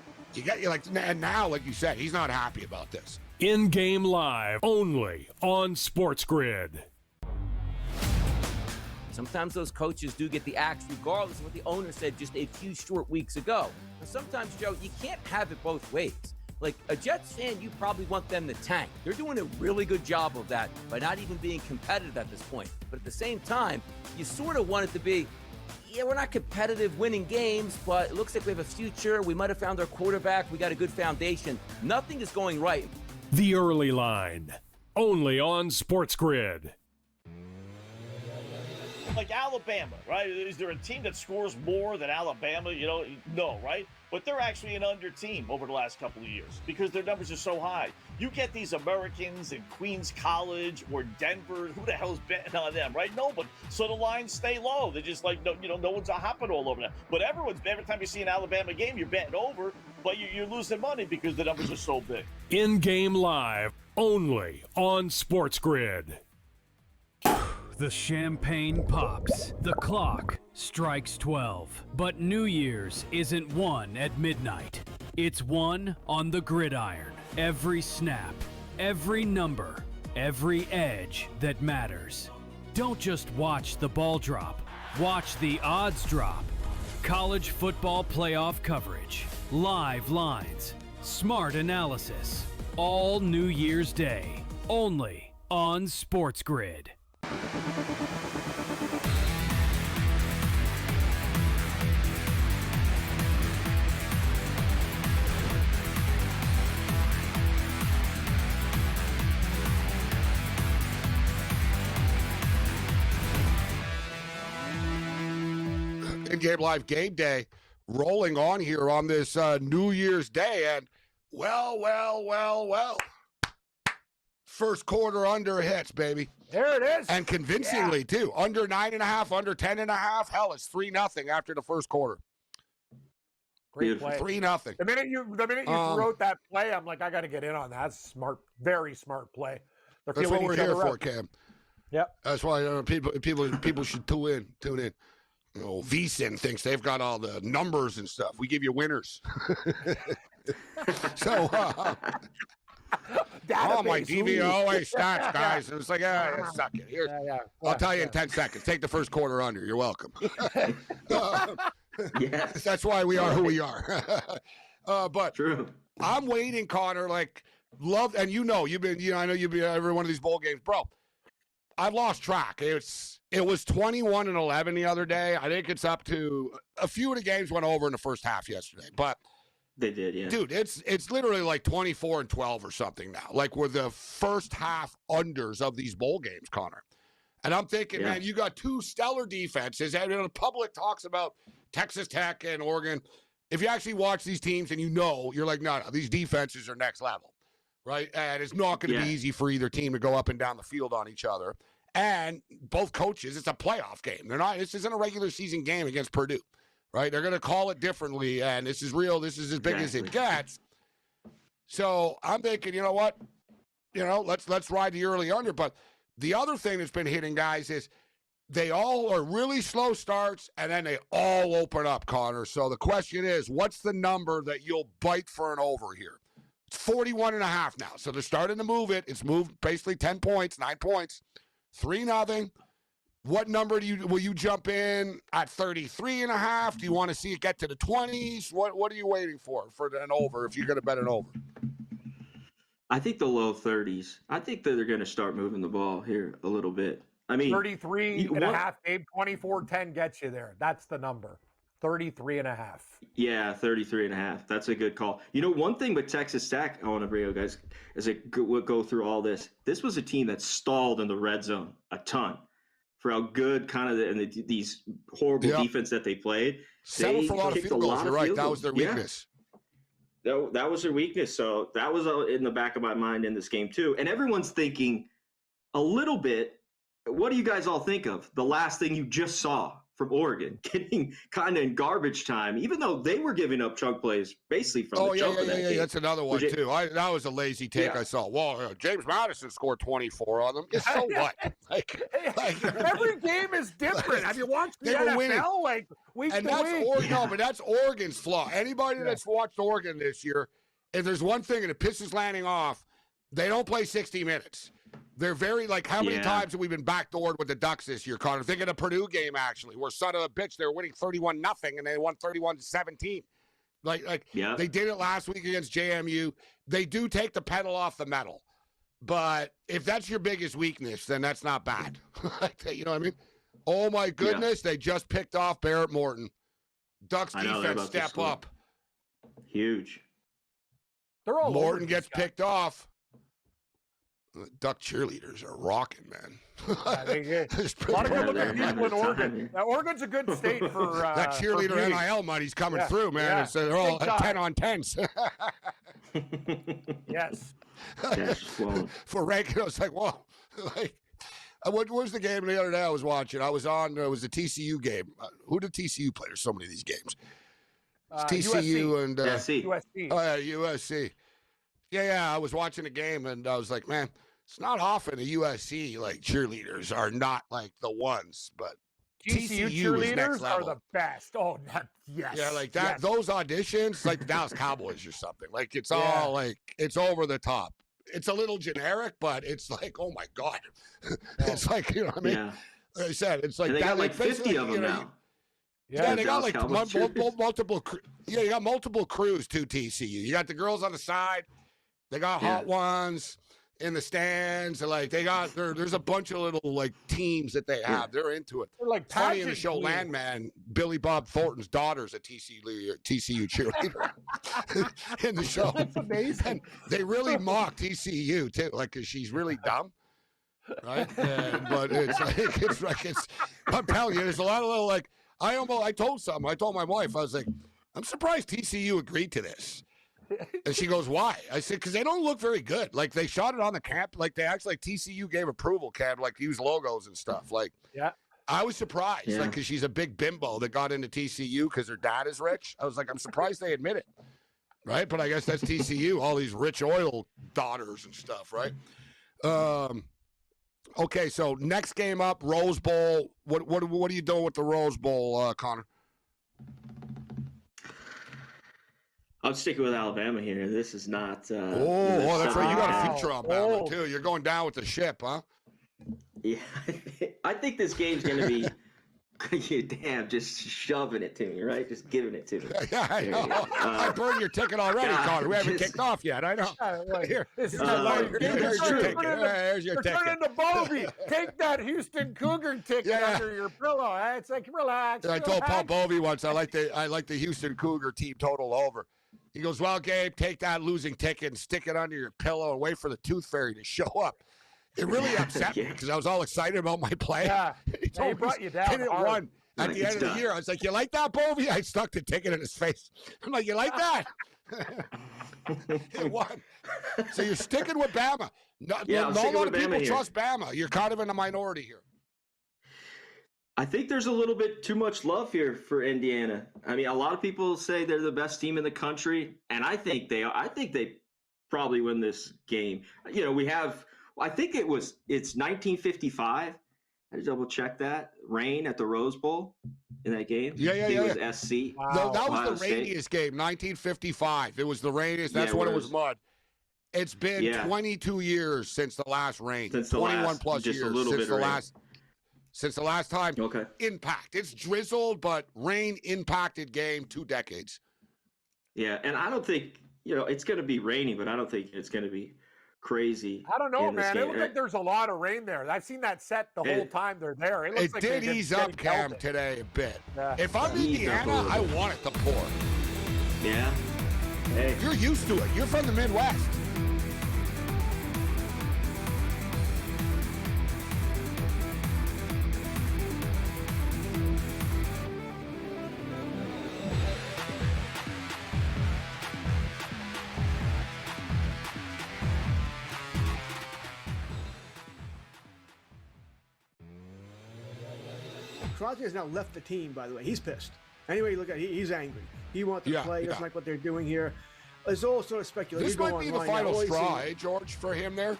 and now, like you said, he's not happy about this. In-game live, only on SportsGrid. Sometimes those coaches do get the axe regardless of what the owner said just a few short weeks ago. And sometimes, Joe, you can't have it both ways. Like a Jets fan, you probably want them to tank. They're doing a really good job of that by not even being competitive at this point. But at the same time, you sort of want it to be, we're not competitive winning games, but it looks like we have a future. We might have found our quarterback. We got a good foundation. Nothing is going right. The Early Line, only on SportsGrid. Like Alabama, right? Is there a team that scores more than Alabama? No, right? But they're actually an under team over the last couple of years because their numbers are so high. You get these Americans in Queens College or Denver. Who the hell's betting on them, right? No, but so the lines stay low. They're just like, no one's hopping all over them. But every time you see an Alabama game, you're betting over, but you're losing money because the numbers are so big. In-game live, only on SportsGrid. The champagne pops. The clock strikes 12. But New Year's isn't won at midnight. It's won on the gridiron. Every snap, every number, every edge that matters. Don't just watch the ball drop. Watch the odds drop. College football playoff coverage. Live lines. Smart analysis. All New Year's Day. Only on SportsGrid. In-game live game day rolling on here on this New Year's Day. And well. First quarter under hits, baby. There it is. And convincingly, too. Under 9.5, under 10.5. Hell, it's 3-0 after the first quarter. Great play. 3-0. The minute you wrote that play, I'm like, I got to get in on that. That's smart, very smart play. That's what we're here for, Cam. Yep. That's why people should tune in. VSiN thinks they've got all the numbers and stuff. We give you winners. So, my DVOA stats, guys. It was like, suck it. Here, I'll tell you in 10 seconds. Take the first quarter under. You're welcome. Yes. That's why we are who we are. But True. I'm waiting, Connor. Like, and you've been, I know you've been every one of these bowl games, bro. I've lost track. It was 21-11 the other day. I think it's up to a few of the games went over in the first half yesterday, but. They did, yeah. Dude, it's literally like 24-12 or something now. Like we're the first half unders of these bowl games, Connor. And I'm thinking, man, you got two stellar defenses. And the public talks about Texas Tech and Oregon. If you actually watch these teams and you're like, no, these defenses are next level, right? And it's not going to be easy for either team to go up and down the field on each other. And both coaches, it's a playoff game. This isn't a regular season game against Purdue. Right, they're going to call it differently, and this is real. This is as big as it gets. So I'm thinking, you know what? Let's ride the early under. But the other thing that's been hitting guys is they all are really slow starts, and then they all open up, Connor. So the question is, what's the number that you'll bite for an over here? It's 41.5 now. So they're starting to move it. It's moved basically 10 points, 9 points, 3-0. What number will you jump in at 33.5? Do you want to see it get to the 20s? What are you waiting for an over if you're going to bet an over? I think the low 30s. I think that they're going to start moving the ball here a little bit. I mean, 33.5, Abe, 24-10 gets you there. That's the number. 33.5. Yeah, 33.5. That's a good call. One thing with Texas Tech, I want to bring you guys as I go through all this. This was a team that stalled in the red zone a ton. For how good these horrible defense that they played. Settled for a lot of field goals. You're right. That was their weakness. Yeah. That was their weakness. So that was in the back of my mind in this game too. And everyone's thinking a little bit, what do you guys all think of the last thing you just saw from Oregon getting kind of in garbage time, even though they were giving up chunk plays basically from the jump of that game. That's another one too. That was a lazy take I saw. Well, James Madison scored 24 on them. So what? Every game is different. Have you watched the NFL? Winning. Like week and to that's week. No, but that's Oregon's flaw. Anybody that's watched Oregon this year, if there's one thing and it pisses Lanning off, they don't play 60 minutes. They're very how many times have we been backdoored with the Ducks this year, Connor? Think of the Purdue game, actually, where son of a bitch, they were winning 31-0 and they won 31-17. They did it last week against JMU. They do take the pedal off the metal. But if that's your biggest weakness, then that's not bad. You know what I mean? Oh, my goodness, they just picked off Barrett Morton. Ducks defense step up. Huge. They're all Morton gets picked off. The Duck cheerleaders are rocking, man. A lot of good-looking people in Oregon. Now, Oregon's a good state for that cheerleader NIL money's coming through, man. They're all 10 on 10s. Yes. For ranking, I was like, whoa. What was the game the other day I was watching? I was on, it was the TCU game. Who did TCU play? There's so many of these games. TCU USC. and USC. Oh, yeah, USC. Yeah, I was watching the game, and I was like, man, it's not often the USC cheerleaders are not the ones, but TCU cheerleaders are the best. Oh, yes. Yeah, that. Yes. Those auditions, like the Dallas Cowboys or something. It's all it's over the top. It's a little generic, but it's oh my god. It's you know what I mean? Yeah. Like I said, it's and they got 50 of them now. Yeah, they got multiple. Yeah, you got multiple crews too. TCU. You got the girls on the side. They got hot ones in the stands. They got there's a bunch of little teams that they have. They're into it. They're funny in the show Landman. Billy Bob Thornton's daughter's a TCU cheerleader in the show. That's amazing. And they really mock TCU too, because she's really dumb. Right, but it's I'm telling you, there's a lot of little I told my wife, I was like, I'm surprised TCU agreed to this. And she goes, why? I said, because they don't look very good. They shot it on the camp. They actually, TCU gave approval, Cam, use logos and stuff. I was surprised, because she's a big bimbo that got into TCU because her dad is rich. I was like, I'm surprised they admit it. Right? But I guess that's TCU, all these rich oil daughters and stuff, right? Okay, so next game up, Rose Bowl. What are you doing with the Rose Bowl, Connor? I'm sticking with Alabama here. This is not. That's right. You got a future on Bama too. You're going down with the ship, huh? Yeah, I think this game's going to be. Just shoving it to me, right? Just giving it to me. Yeah, I know. I burned your ticket already, Connor. We haven't kicked off yet. I know. Here, here's your ticket. There's your ticket. Turn into Bovey. Take that Houston Cougar ticket under your pillow. It's like, relax. I told Paul Bovey once I like the Houston Cougar team total over. He goes, well, Gabe, take that losing ticket and stick it under your pillow and wait for the tooth fairy to show up. It really upset me because I was all excited about my play. Yeah, he brought you down. Hit it one at the end of the year. I was like, you like that, Bovey? I stuck the ticket in his face. I'm like, you like that? It won. So you're sticking with Bama. Not a lot of people trust Bama. You're kind of in a minority here. I think there's a little bit too much love here for Indiana. I mean, a lot of people say they're the best team in the country, and I think they are. I think they probably win this game. You know, we have. I think it's 1955. I double check that. Rain at the Rose Bowl in that game. Yeah. It was SC. Wow. No, that was the rainiest game, 1955. It was the rainiest. That's when it was mud. It's been 22 years since the last rain. Since the 21 last, plus just years a little since bit the of last. Since the last time. Okay. Impact. It's drizzled, but rain impacted game 2 decades. Yeah, and I don't think it's going to be rainy, but I don't think it's going to be crazy. I don't know, man. It looks like there's a lot of rain there. I've seen that set the whole time they're there. It did ease up, Cam, today a bit. Yeah. If I'm Indiana, I want it to pour. Yeah. Hey. You're used to it. You're from the Midwest. Crosby has now left the team, by the way. He's pissed. Anyway, look at he's angry. He wants to play. He doesn't like what they're doing here. There's all sort of speculation. This might be the final straw, George, for him there.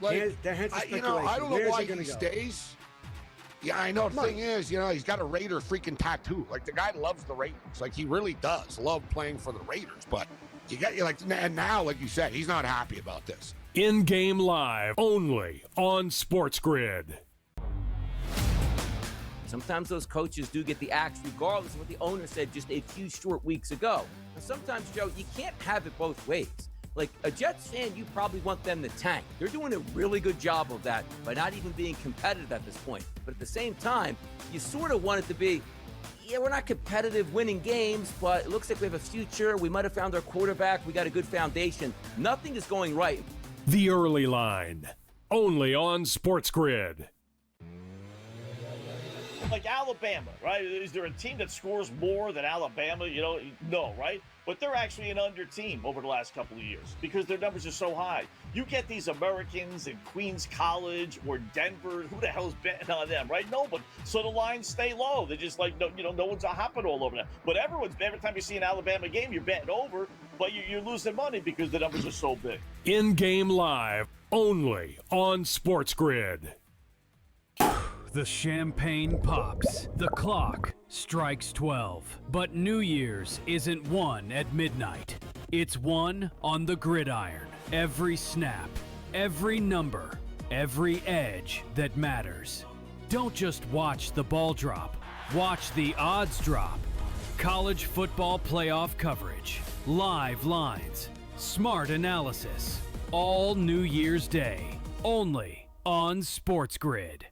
Like, I don't know why he stays. Yeah, I know. The thing is, he's got a Raider freaking tattoo. Like, the guy loves the Raiders. Like, he really does love playing for the Raiders. But and now, like you said, he's not happy about this. In-game live, only on SportsGrid. Sometimes those coaches do get the axe regardless of what the owner said just a few short weeks ago. And sometimes, Joe, you can't have it both ways. Like a Jets fan, you probably want them to tank. They're doing a really good job of that by not even being competitive at this point. But at the same time, you sort of want it to be, we're not competitive winning games, but it looks like we have a future. We might have found our quarterback. We got a good foundation. Nothing is going right. The Early Line, only on SportsGrid. Like Alabama, right? Is there a team that scores more than Alabama? No, right? But they're actually an under team over the last couple of years because their numbers are so high. You get these Americans in Queens College or Denver. Who the hell's betting on them, right? No, but so the lines stay low. They're just like, no one's hopping all over that. But every time you see an Alabama game, you're betting over, but you're losing money because the numbers are so big. In-game live, only on SportsGrid. The champagne pops. The clock strikes 12. But New Year's isn't won at midnight. It's won on the gridiron. Every snap, every number, every edge that matters. Don't just watch the ball drop. Watch the odds drop. College football playoff coverage. Live lines. Smart analysis. All New Year's Day. Only on SportsGrid.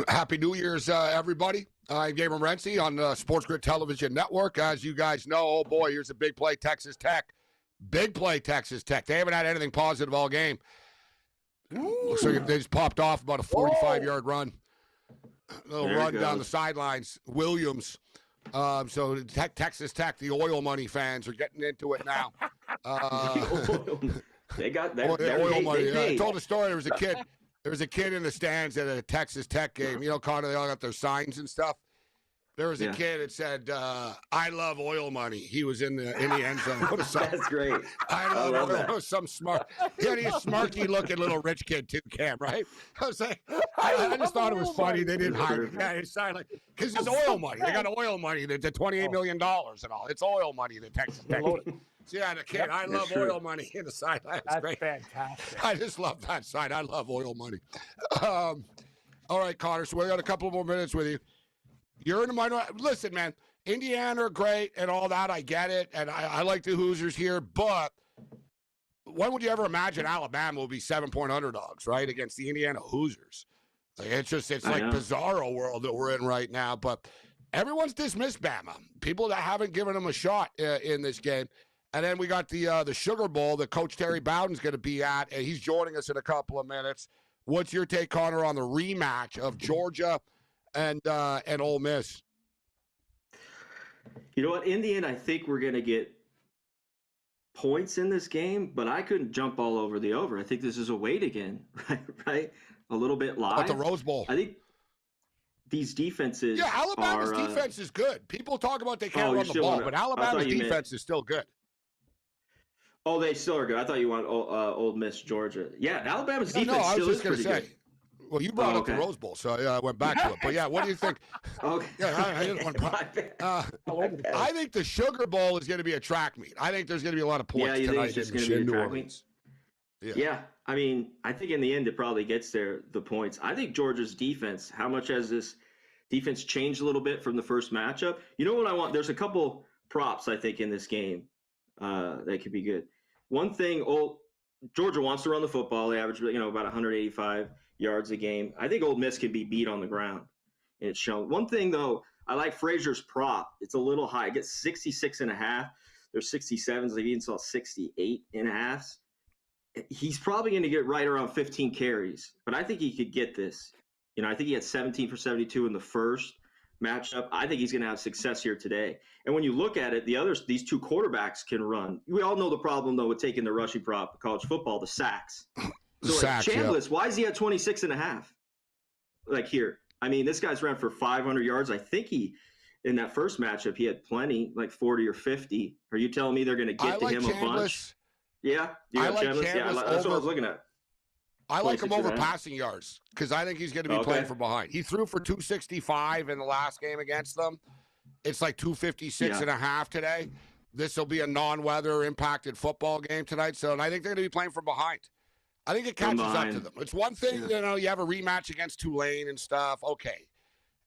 Happy New Year's, everybody. I'm Gabriel Morency on the SportsGrid Television Network. As you guys know, oh boy, here's a big play, Texas Tech. Big play, Texas Tech. They haven't had anything positive all game. Looks like they just popped off about a 45-yard run. A little run down the sidelines. Williams. So Texas Tech, the oil money fans are getting into it now. They got that. Oil money. I told a story. There was a kid. There was a kid in the stands at a Texas Tech game. You know, Connor, they all got their signs and stuff. There was a kid that said, I love oil money. He was in the end zone. What a sign. That's great. I love oil money. Some smart, he's a smarky-looking little rich kid too, Cam, right? I was like, I just thought it was funny. They didn't hide it. Yeah, it's silent. Because it's oil money. They got oil money. That's $28 million and all. It's oil money that Texas Tech. So yeah, the kid, I love oil money in the sideline. That's great. Fantastic. I just love that side. I love oil money. All right, Connor, so we got a couple more minutes with you. You're in the minority. Listen, man, Indiana are great and all that. I get it. And I like the Hoosiers here. But when would you ever imagine Alabama will be 7-point underdogs, right, against the Indiana Hoosiers? Like, it's like bizarro world that we're in right now. But everyone's dismissed Bama. People that haven't given them a shot in this game. And then we got the Sugar Bowl that Coach Terry Bowden's going to be at. And he's joining us in a couple of minutes. What's your take, Connor, on the rematch of Georgia and Ole Miss? You know what, in the end, I think we're going to get points in this game, but I couldn't jump all over the over. I think this is a wait again, right? A little bit live. At the Rose Bowl. I think these defenses. Yeah, Alabama's defense is good. People talk about they can't run the ball, but Alabama's defense is still good. Oh, they still are good. I thought you want Ole Miss, Georgia. Yeah, Alabama's defense I was still just is going to pretty say. good. Well, you brought up the Rose Bowl, so I went back to it. But, yeah, what do you think? Okay. Yeah, I didn't want to I think the Sugar Bowl is going to be a track meet. I think there's going to be a lot of points tonight it's just in going to be a New track Orleans. meet? Yeah, I mean, I think in the end it probably gets there, the points. I think Georgia's defense, how much has this defense changed a little bit from the first matchup? You know what I want? There's a couple props, I think, in this game that could be good. One thing, Georgia wants to run the football. They average, about 185 yards a game. I think Ole Miss can be beat on the ground, and it's shown. One thing, though, I like Frazier's prop. It's a little high. It gets 66.5. There's 67s. I even saw 68.5. He's probably going to get right around 15 carries, but I think he could get this. I think he had 17 for 72 in the first matchup. I think he's going to have success here today. And when you look at it, these two quarterbacks can run. We all know the problem, though, with taking the rushing prop of college football, the sacks. So Chambliss, why is he at 26.5? Like here. I mean, this guy's ran for 500 yards. I think in that first matchup, he had plenty, like 40 or 50. Are you telling me they're going to get to him a bunch? Yeah? I like Chambliss. Yeah, that's what I was looking at. I like him over passing yards because I think he's going to be playing from behind. He threw for 265 in the last game against them. It's like 256.5 today. This will be a non-weather impacted football game tonight. And I think they're going to be playing from behind. I think it catches up to them. It's one thing, you have a rematch against Tulane and stuff. Okay.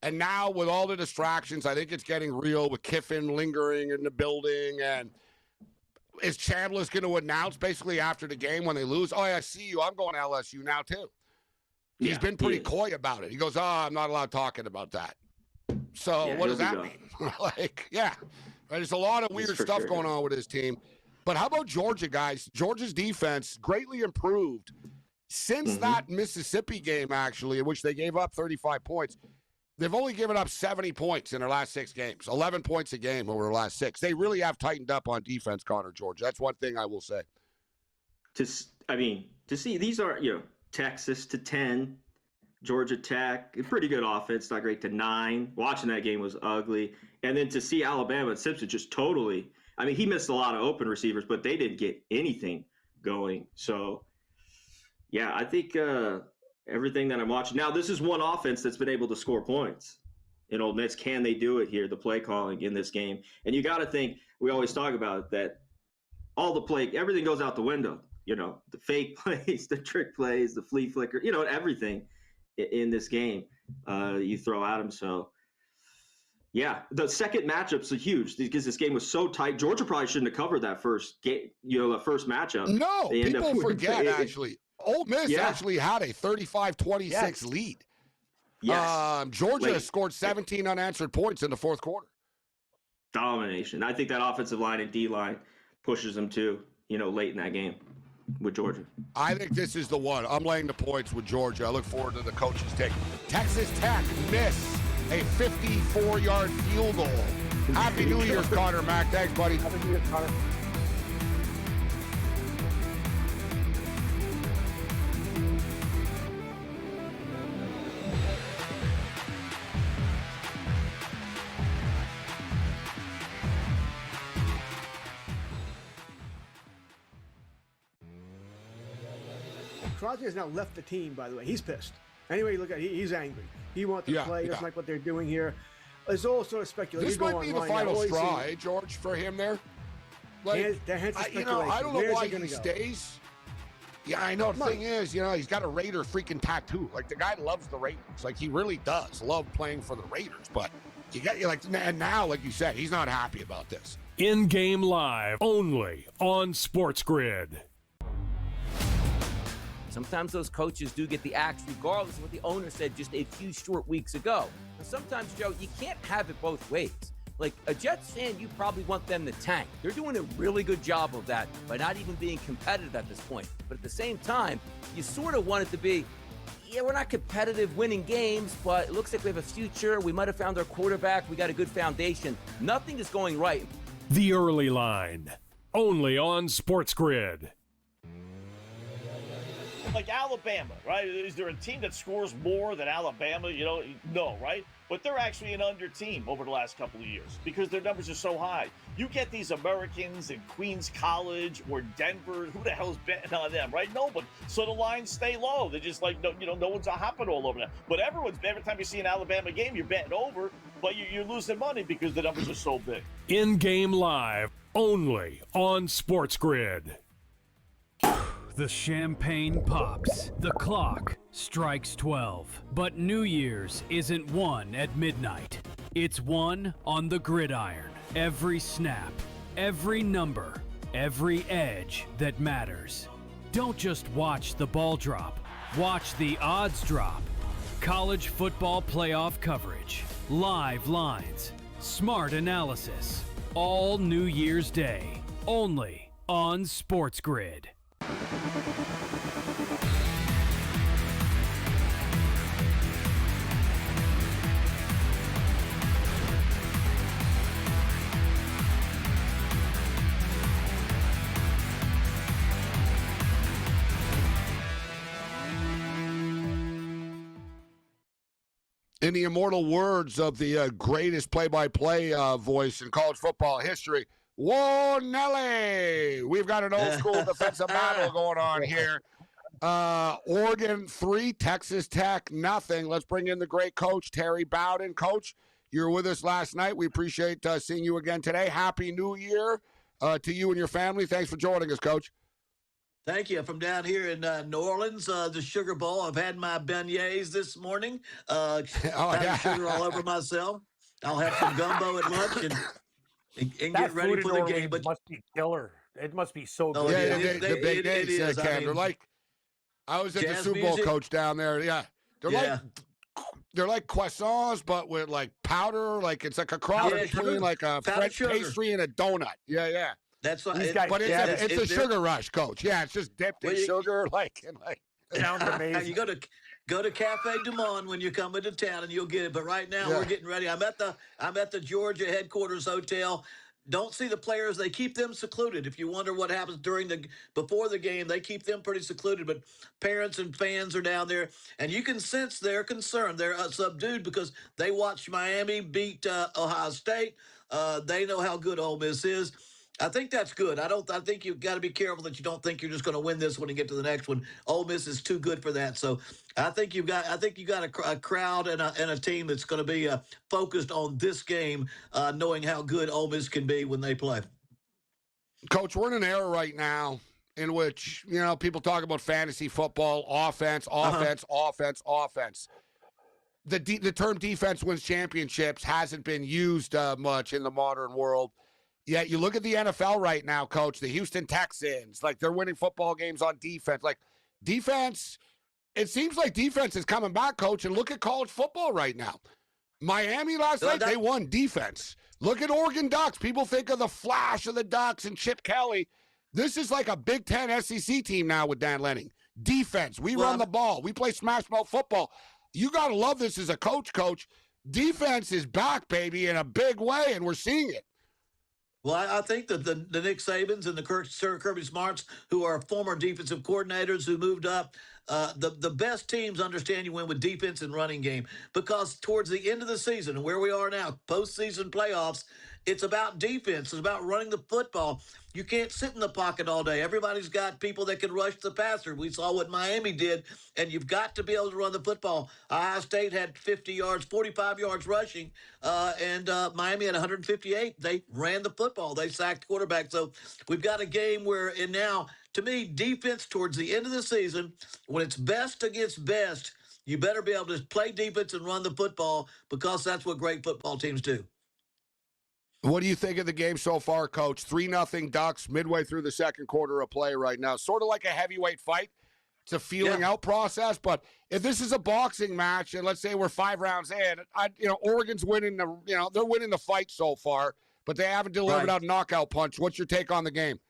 And now with all the distractions, I think it's getting real with Kiffin lingering in the building. And is Chambliss going to announce basically after the game when they lose, oh, I see you. I'm going to LSU now too. He's been pretty coy about it. He goes, I'm not allowed talking about that. So what does that mean? There's a lot of weird stuff going on with his team. But how about Georgia, guys? Georgia's defense greatly improved since that Mississippi game, actually, in which they gave up 35 points. They've only given up 70 points in their last 6 games, 11 points a game over the last 6. They really have tightened up on defense, Connor, Georgia. That's one thing I will say. To see these are, Texas to 10, Georgia Tech, a pretty good offense, not great, to 9. Watching that game was ugly. And then to see Alabama and Simpson just totally, he missed a lot of open receivers, but they didn't get anything going. So, yeah, I think everything that I'm watching. Now, this is one offense that's been able to score points in Ole Miss. Can they do it here, the play calling in this game? And you got to think, we always talk about that everything goes out the window. The fake plays, the trick plays, the flea flicker, everything in this game you throw at them. So, yeah, the second matchup's huge because this game was so tight. Georgia probably shouldn't have covered that first game, the first matchup. No, people forget, actually. Ole Miss actually had a 35-26 lead. Yes. Georgia scored 17 unanswered points in the fourth quarter. Domination. I think that offensive line and D-line pushes them too, late in that game with Georgia. I think this is the one. I'm laying the points with Georgia. I look forward to the coach's take. Texas Tech miss a 54-yard field goal. Happy New Year, Connor Mack. Thanks, buddy. Happy New Year, Connor. Crosby has now left the team, by the way. He's pissed. Anyway, look at he's angry. He wants to play. He doesn't like what they're doing here. There's all sort of speculation. This might be the final straw, George, for him there. Like, I don't know why he stays. Yeah, I know. The thing is, he's got a Raider freaking tattoo. Like, the guy loves the Raiders. Like, he really does love playing for the Raiders. But and now, like you said, he's not happy about this. In-game live, only on SportsGrid. Sometimes those coaches do get the axe regardless of what the owner said just a few short weeks ago. And sometimes, Joe, you can't have it both ways. Like, a Jets fan, you probably want them to tank. They're doing a really good job of that by not even being competitive at this point. But at the same time, you sort of want it to be, yeah, we're not competitive winning games, but it looks like we have a future. We might have found our quarterback. We got a good foundation. Nothing is going right. The Early Line, only on SportsGrid. Like Alabama, right? Is there a team that scores more than Alabama? No, right? But they're actually an under team over the last couple of years because their numbers are so high. You get these Americans in Queens College or Denver. Who the hell's betting on them, right? Nobody. So the lines stay low. They're just like, no one's hopping all over them. But every time you see an Alabama game, you're betting over, but you're losing money because the numbers are so big. In-game live, only on SportsGrid. The champagne pops. The clock strikes 12. But New Year's isn't won at midnight. It's won on the gridiron. Every snap, every number, every edge that matters. Don't just watch the ball drop. Watch the odds drop. College football playoff coverage. Live lines. Smart analysis. All New Year's Day. Only on SportsGrid. In the immortal words of the greatest play-by-play voice in college football history, whoa, Nelly! We've got an old-school defensive battle going on here. Oregon 3, Texas Tech nothing. Let's bring in the great coach, Terry Bowden. Coach, you were with us last night. We appreciate seeing you again today. Happy New Year to you and your family. Thanks for joining us, Coach. Thank you. From down here in New Orleans, the Sugar Bowl. I've had my beignets this morning. Sugar all over myself. I'll have some gumbo at lunch and get ready for the game. But must be killer. It must be so good. The big days, Cam. They're like, I was at the Super Bowl, Coach, down there. Yeah, they're like croissants, but with like powder. Like it's like a cross between like a French pastry and a donut. Yeah. That's what. But it's a sugar rush, Coach. Yeah, it's just dipped in sugar, Sounds amazing. You go to Cafe Du Monde when you're coming to town, and you'll get it. But right now, we're getting ready. I'm at the Georgia headquarters hotel. Don't see the players. They keep them secluded. If you wonder what happens before the game, they keep them pretty secluded. But parents and fans are down there, and you can sense their concern. They're subdued because they watched Miami beat Ohio State. They know how good Ole Miss is. I think that's good. I think you've got to be careful that you don't think you're just going to win this one and get to the next one. Ole Miss is too good for that. So I think you got a crowd and a team that's going to be focused on this game, knowing how good Ole Miss can be when they play. Coach, we're in an era right now in which people talk about fantasy football, offense. The term defense wins championships hasn't been used much in the modern world. Yeah, you look at the NFL right now, Coach, the Houston Texans, like they're winning football games on defense. Like defense, it seems like defense is coming back, Coach, and look at college football right now. Miami last night, they won defense. Look at Oregon Ducks. People think of the flash of the Ducks and Chip Kelly. This is like a Big Ten SEC team now with Dan Lanning. Defense, we run the ball. We play smash mouth football. You got to love this as a coach. Defense is back, baby, in a big way, and we're seeing it. Well, I think that the Nick Sabans and the Sir Kirby Smarts, who are former defensive coordinators who moved up, the best teams understand you win with defense and running game because towards the end of the season and where we are now, postseason playoffs, It's about defense. It's about running the football. You can't sit in the pocket all day. Everybody's got people that can rush the passer. We saw what Miami did, and you've got to be able to run the football. Ohio State had 50 yards, 45 yards rushing, and Miami had 158. They ran the football. They sacked the quarterback. So we've got a game where, and now, to me, defense towards the end of the season, when it's best against best, you better be able to play defense and run the football because that's what great football teams do. What do you think of the game so far, Coach? 3-0 Ducks midway through the second quarter of play right now. Sort of like a heavyweight fight. It's a feeling out process, but if this is a boxing match, and let's say we're 5 rounds in, Oregon's winning they're winning the fight so far, but they haven't delivered out a knockout punch. What's your take on the game?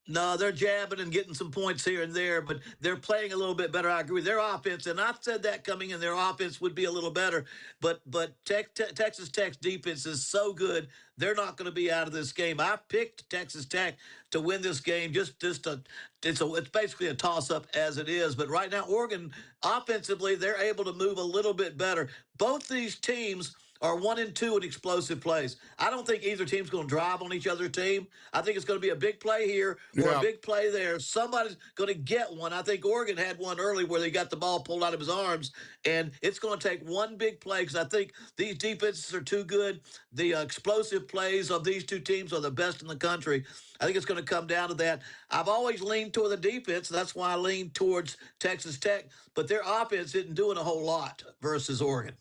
No, they're jabbing and getting some points here and there, but they're playing a little bit better. I agree. Their offense, and I've said that coming in, their offense would be a little better, but Texas Tech's defense is so good, they're not going to be out of this game. I picked Texas Tech to win this game. It's basically a toss-up as it is, but right now Oregon, offensively, they're able to move a little bit better. Both these teams are 1 and 2 in explosive plays. I don't think either team's going to drive on each other's team. I think it's going to be a big play here or a big play there. Somebody's going to get one. I think Oregon had one early where they got the ball pulled out of his arms, and it's going to take one big play because I think these defenses are too good. The explosive plays of these two teams are the best in the country. I think it's going to come down to that. I've always leaned toward the defense. That's why I lean towards Texas Tech, but their offense isn't doing a whole lot versus Oregon.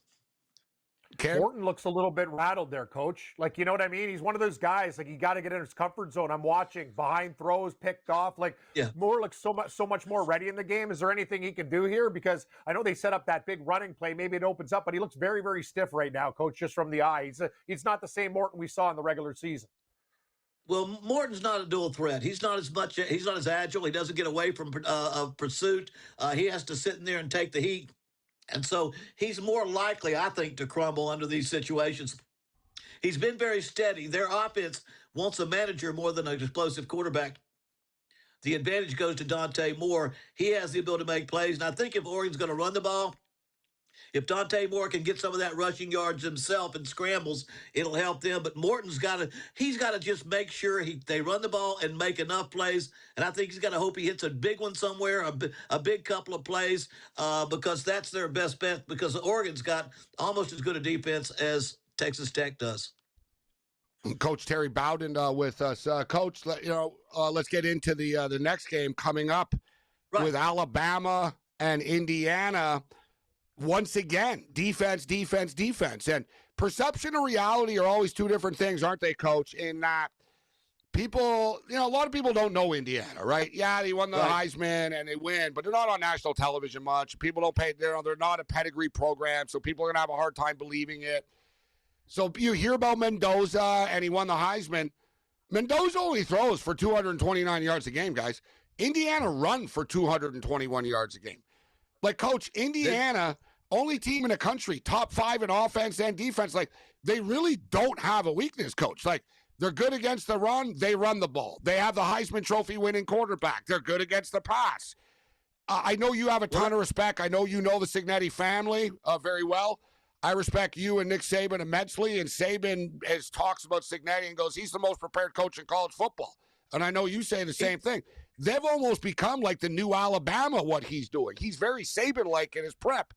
Morton looks a little bit rattled there, Coach. Like, you know what I mean? He's one of those guys, like, you got to get in his comfort zone. I'm watching behind throws, picked off. Like, Moore looks so much more ready in the game. Is there anything he can do here? Because I know they set up that big running play. Maybe it opens up, but he looks very, very stiff right now, Coach, just from the eye. He's not the same Morton we saw in the regular season. Well, Morton's not a dual threat. He's not as agile. He doesn't get away from pursuit. He has to sit in there and take the heat. And so he's more likely, I think, to crumble under these situations. He's been very steady. Their offense wants a manager more than an explosive quarterback. The advantage goes to Dante Moore. He has the ability to make plays. And I think if Oregon's going to run the ball, if Dante Moore can get some of that rushing yards himself and scrambles, it'll help them. But Morton's got to just make sure they run the ball and make enough plays. And I think he's got to hope he hits a big one somewhere, a big couple of plays, because that's their best bet. Because Oregon's got almost as good a defense as Texas Tech does. Coach Terry Bowden with us. Coach, let's get into the next game coming up with Alabama and Indiana. Once again, defense. And perception and reality are always two different things, aren't they, Coach? In that people, a lot of people don't know Indiana, right? Yeah, they won the Heisman and they win, but they're not on national television much. People don't pay, they're not a pedigree program, so people are going to have a hard time believing it. So you hear about Mendoza and he won the Heisman. Mendoza only throws for 229 yards a game, guys. Indiana run for 221 yards a game. Like, Coach, Indiana, only team in the country, top 5 in offense and defense. Like, they really don't have a weakness, Coach. Like, they're good against the run. They run the ball. They have the Heisman Trophy winning quarterback. They're good against the pass. I know you have a ton of respect. I know you know the Cignetti family very well. I respect you and Nick Saban immensely. And Saban talks about Cignetti and goes, he's the most prepared coach in college football. And I know you say the same thing. They've almost become like the new Alabama, what he's doing. He's very Saban-like in his prep.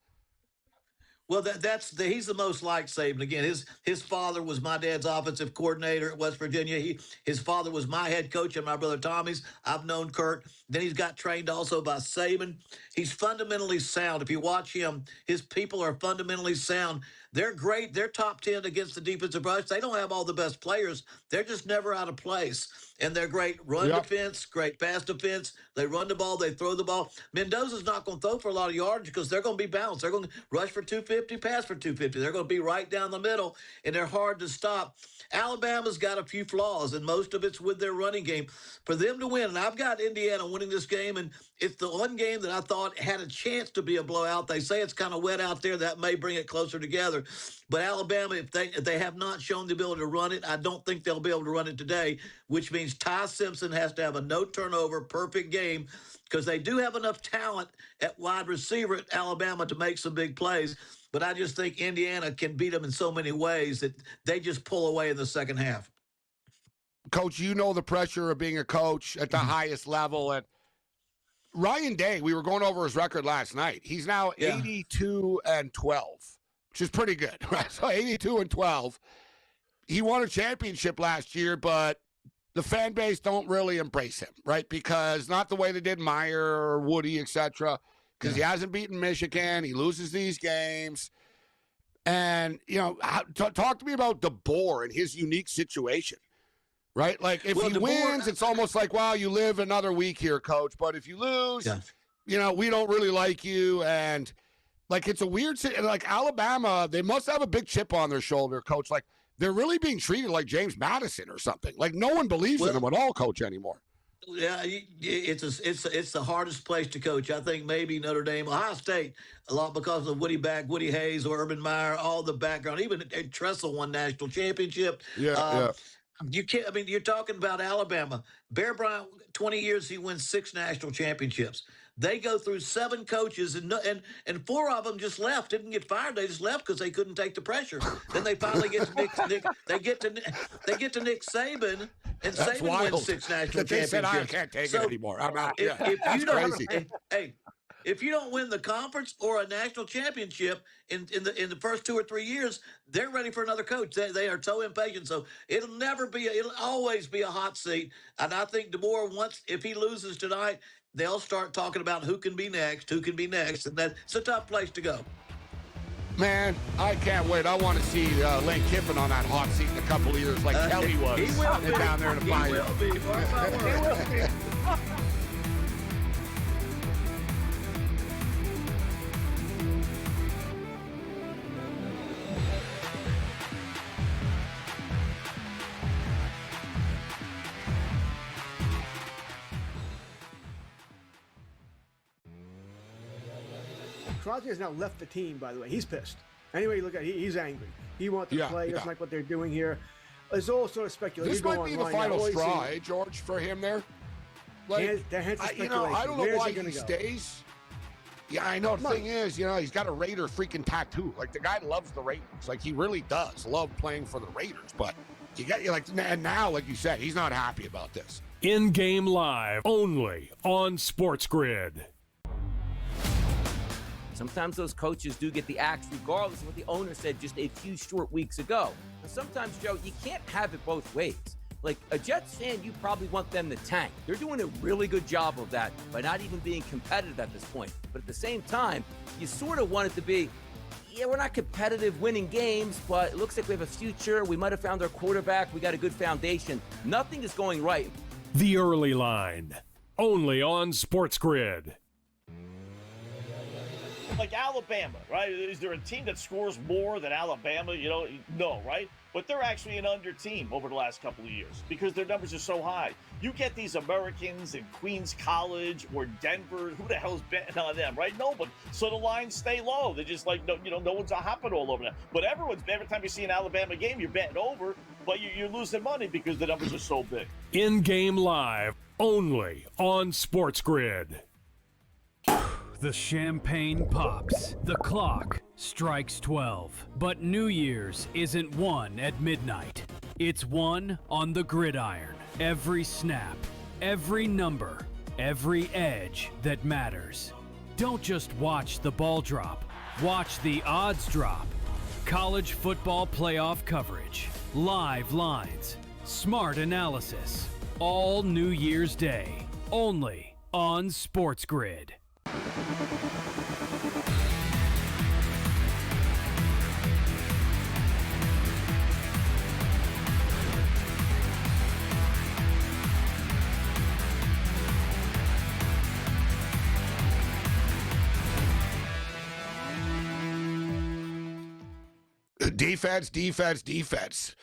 Well, he's the most like Saban. Again, his father was my dad's offensive coordinator at West Virginia. His father was my head coach and my brother Tommy's. I've known Kurt. Then he's got trained also by Saban. He's fundamentally sound. If you watch him, his people are fundamentally sound. They're great. They're top 10 against the defensive rush. They don't have all the best players. They're just never out of place. And they're great run defense, great pass defense. They run the ball. They throw the ball. Mendoza's not going to throw for a lot of yards because they're going to be balanced. They're going to rush for 250, pass for 250. They're going to be right down the middle, and they're hard to stop. Alabama's got a few flaws, and most of it's with their running game. For them to win, and I've got Indiana winning this game, and it's the one game that I thought had a chance to be a blowout. They say it's kind of wet out there. That may bring it closer together. But Alabama, if they have not shown the ability to run it, I don't think they'll be able to run it today, which means Ty Simpson has to have a no-turnover, perfect game because they do have enough talent at wide receiver at Alabama to make some big plays. but I just think Indiana can beat them in so many ways that they just pull away in the second half. Coach, you know the pressure of being a coach at the highest level. And Ryan Day, we were going over his record last night. He's now 82-12, which is pretty good. Right? So 82-12. He won a championship last year, but the fan base don't really embrace him, right? Because not the way they did Meyer or Woody, etc. Because he hasn't beaten Michigan. He loses these games. And, you know, talk to me about DeBoer and his unique situation, right? Like, if he wins, it's almost like, wow, you live another week here, coach. But if you lose, you know, we don't really like you. And, like, it's a weird – like, Alabama, they must have a big chip on their shoulder, coach. Like, they're really being treated like James Madison or something. Like, no one believes in them at all, coach, anymore. Yeah, it's the hardest place to coach. I think maybe Notre Dame, Ohio State, a lot because of Woody Hayes or Urban Meyer, all the background. Even Tressel won national championship. You can't. I mean, you're talking about Alabama. Bear Bryant, 20 years, he wins 6 national championships. They go through 7 coaches, and 4 of them just left. Didn't get fired. They just left because they couldn't take the pressure. Then they finally get to Nick. They get to Nick Saban, and That's Saban wild. wins 6 national championships. They said, I can't take it anymore. I'm out. If you don't, crazy. If you don't win the conference or a national championship in the first 2 or 3 years, they're ready for another coach. They are so impatient. So it'll always be a hot seat. And I think DeBoer, if he loses tonight, they'll start talking about who can be next, and that's a tough place to go. Man, I can't wait. I want to see Lane Kiffin on that hot seat in a couple of years, like Kelly was. He will be down there in the fire. He will be. He will be. Crosby has now left the team, by the way. He's pissed. Anyway, you look at it, he's angry. He wants to play. Doesn't like what they're doing here. There's all sort of speculation. This might be the final straw, George, for him there. Like, I don't know why he stays. Yeah, I know. The thing is, he's got a Raider freaking tattoo. Like, the guy loves the Raiders. Like, he really does love playing for the Raiders. But and now, like you said, he's not happy about this. In-game live, only on SportsGrid. Sometimes those coaches do get the axe regardless of what the owner said just a few short weeks ago. And sometimes, Joe, you can't have it both ways. Like, a Jets fan, you probably want them to tank. They're doing a really good job of that by not even being competitive at this point. But at the same time, you sort of want it to be, we're not competitive winning games, but it looks like we have a future. We might have found our quarterback. We got a good foundation. Nothing is going right. The Early Line, only on SportsGrid. Like Alabama, right? Is there a team that scores more than Alabama? No, right? But they're actually an under team over the last couple of years because their numbers are so high. You get these Americans in Queens College or Denver. Who the hell's betting on them, right? Nobody. So the lines stay low. They're just like, no one's hopping all over them. But every time you see an Alabama game, you're betting over, but you're losing money because the numbers are so big. In-game live, only on SportsGrid. The champagne pops. The clock strikes 12. But New Year's isn't won at midnight. It's won on the gridiron. Every snap, every number, every edge that matters. Don't just watch the ball drop. Watch the odds drop. College football playoff coverage. Live lines. Smart analysis. All New Year's Day. Only on SportsGrid. Defense.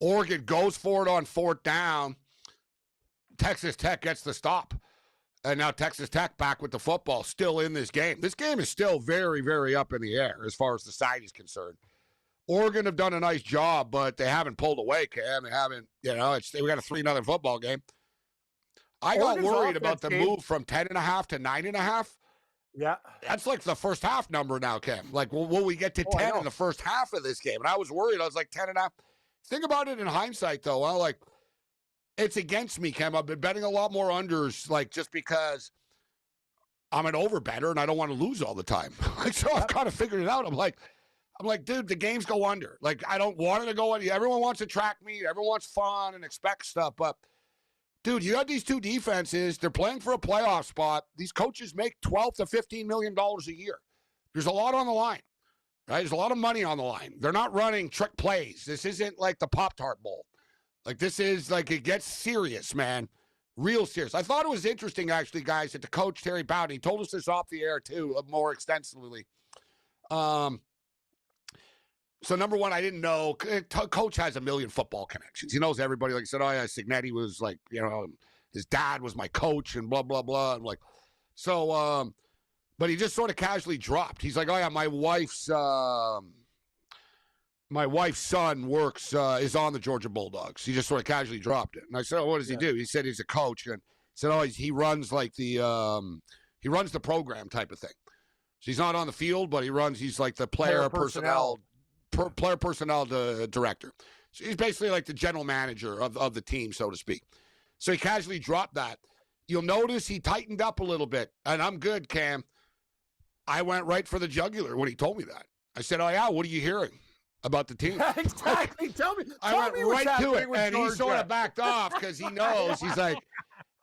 Oregon goes for it on 4th down. Texas Tech gets the stop. And now Texas Tech back with the football, still in this game. This game is still very, very up in the air as far as the side is concerned. Oregon have done a nice job, but they haven't pulled away, Cam. They haven't, we got a 3-0 football game. I got worried about the move from 10.5 to 9.5. Yeah. That's like the first half number now, Cam. Like, will we get to 10 in the first half of this game? And I was worried. I was like, 10.5. Think about it in hindsight, though. Well, like, it's against me, Cam. I've been betting a lot more unders, like, just because I'm an overbetter and I don't want to lose all the time. Like, so I've kind of figured it out. I'm like, dude, the games go under. Like, I don't want it to go under. Everyone wants to track meet. Everyone wants fun and expect stuff. But, dude, you got these two defenses. They're playing for a playoff spot. These coaches make $12 to $15 million a year. There's a lot on the line, right? There's a lot of money on the line. They're not running trick plays. This isn't like the Pop-Tart Bowl. Like, this is like, it gets serious, man. Real serious. I thought it was interesting, actually, guys, that the coach, Terry Bowden, he told us this off the air, too, more extensively. So, number one, I didn't know. Coach has a million football connections. He knows everybody. Like I said, oh, yeah, Signetti was like, you know, his dad was my coach and blah, blah, blah. I'm like, so, but he just sort of casually dropped. He's like, oh, yeah, my wife's son works, is on the Georgia Bulldogs. He just sort of casually dropped it. And I said, oh, what does he do? He said he's a coach. And said, oh, he runs like he runs the program type of thing. So he's not on the field, but he's like the player personnel director. So he's basically like the general manager of the team, so to speak. So he casually dropped that. You'll notice he tightened up a little bit. And I'm good, Cam. I went right for the jugular when he told me that. I said, oh, yeah, what are you hearing about the team? Exactly. Tell me. I went right to it, and Georgia. he sort of backed off because he knows. He's like,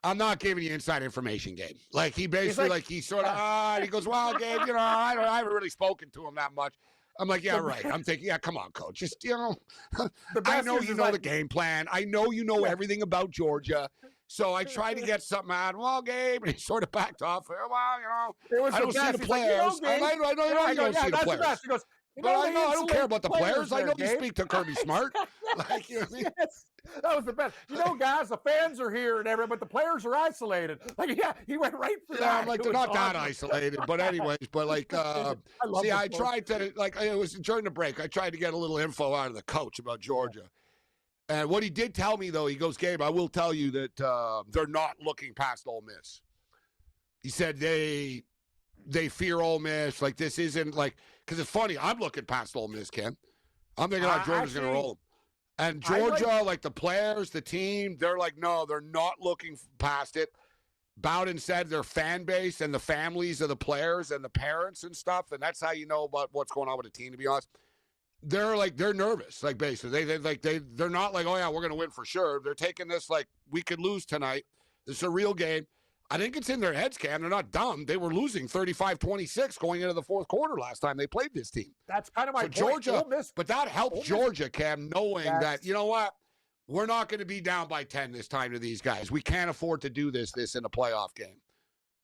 I'm not giving you inside information, Gabe. Like, he basically, he sort of, he goes, well, Gabe, you know, I haven't really spoken to him that much. I'm like, yeah, right. I'm thinking, yeah, come on, coach. Just, you know, I know you know the game plan. I know you know everything about Georgia. So I tried to get something out. Well, Gabe, and he sort of backed off. Well, you know, I don't see the players. I know you don't see the players. He goes, but I don't care about the players. I know you speak to Kirby Smart. Like, you know what I mean? Yes, that was the best. You know, guys, the fans are here and everything, but the players are isolated. Like, yeah, he went right for that. I'm like, they're not that isolated. But anyways, but like, I tried to, like, it was during the break. I tried to get a little info out of the coach about Georgia. And what he did tell me, though, he goes, Gabe, I will tell you that they're not looking past Ole Miss. He said they fear Ole Miss. Like, this isn't like, because it's funny. I'm looking past Ole Miss, Ken. I'm thinking Georgia's going to roll them. And Georgia, like the players, the team, they're like, no, they're not looking past it. Bowden said their fan base and the families of the players and the parents and stuff, and that's how you know about what's going on with the team, to be honest. They're nervous, like, basically. They're not like, oh, yeah, we're going to win for sure. They're taking this like, we could lose tonight. This is a real game. I think it's in their heads, Cam. They're not dumb. They were losing 35-26 going into the fourth quarter last time they played this team. That's kind of my point. Georgia, but that helped Georgia, Cam, knowing that, you know what? We're not going to be down by 10 this time to these guys. We can't afford to do this in a playoff game.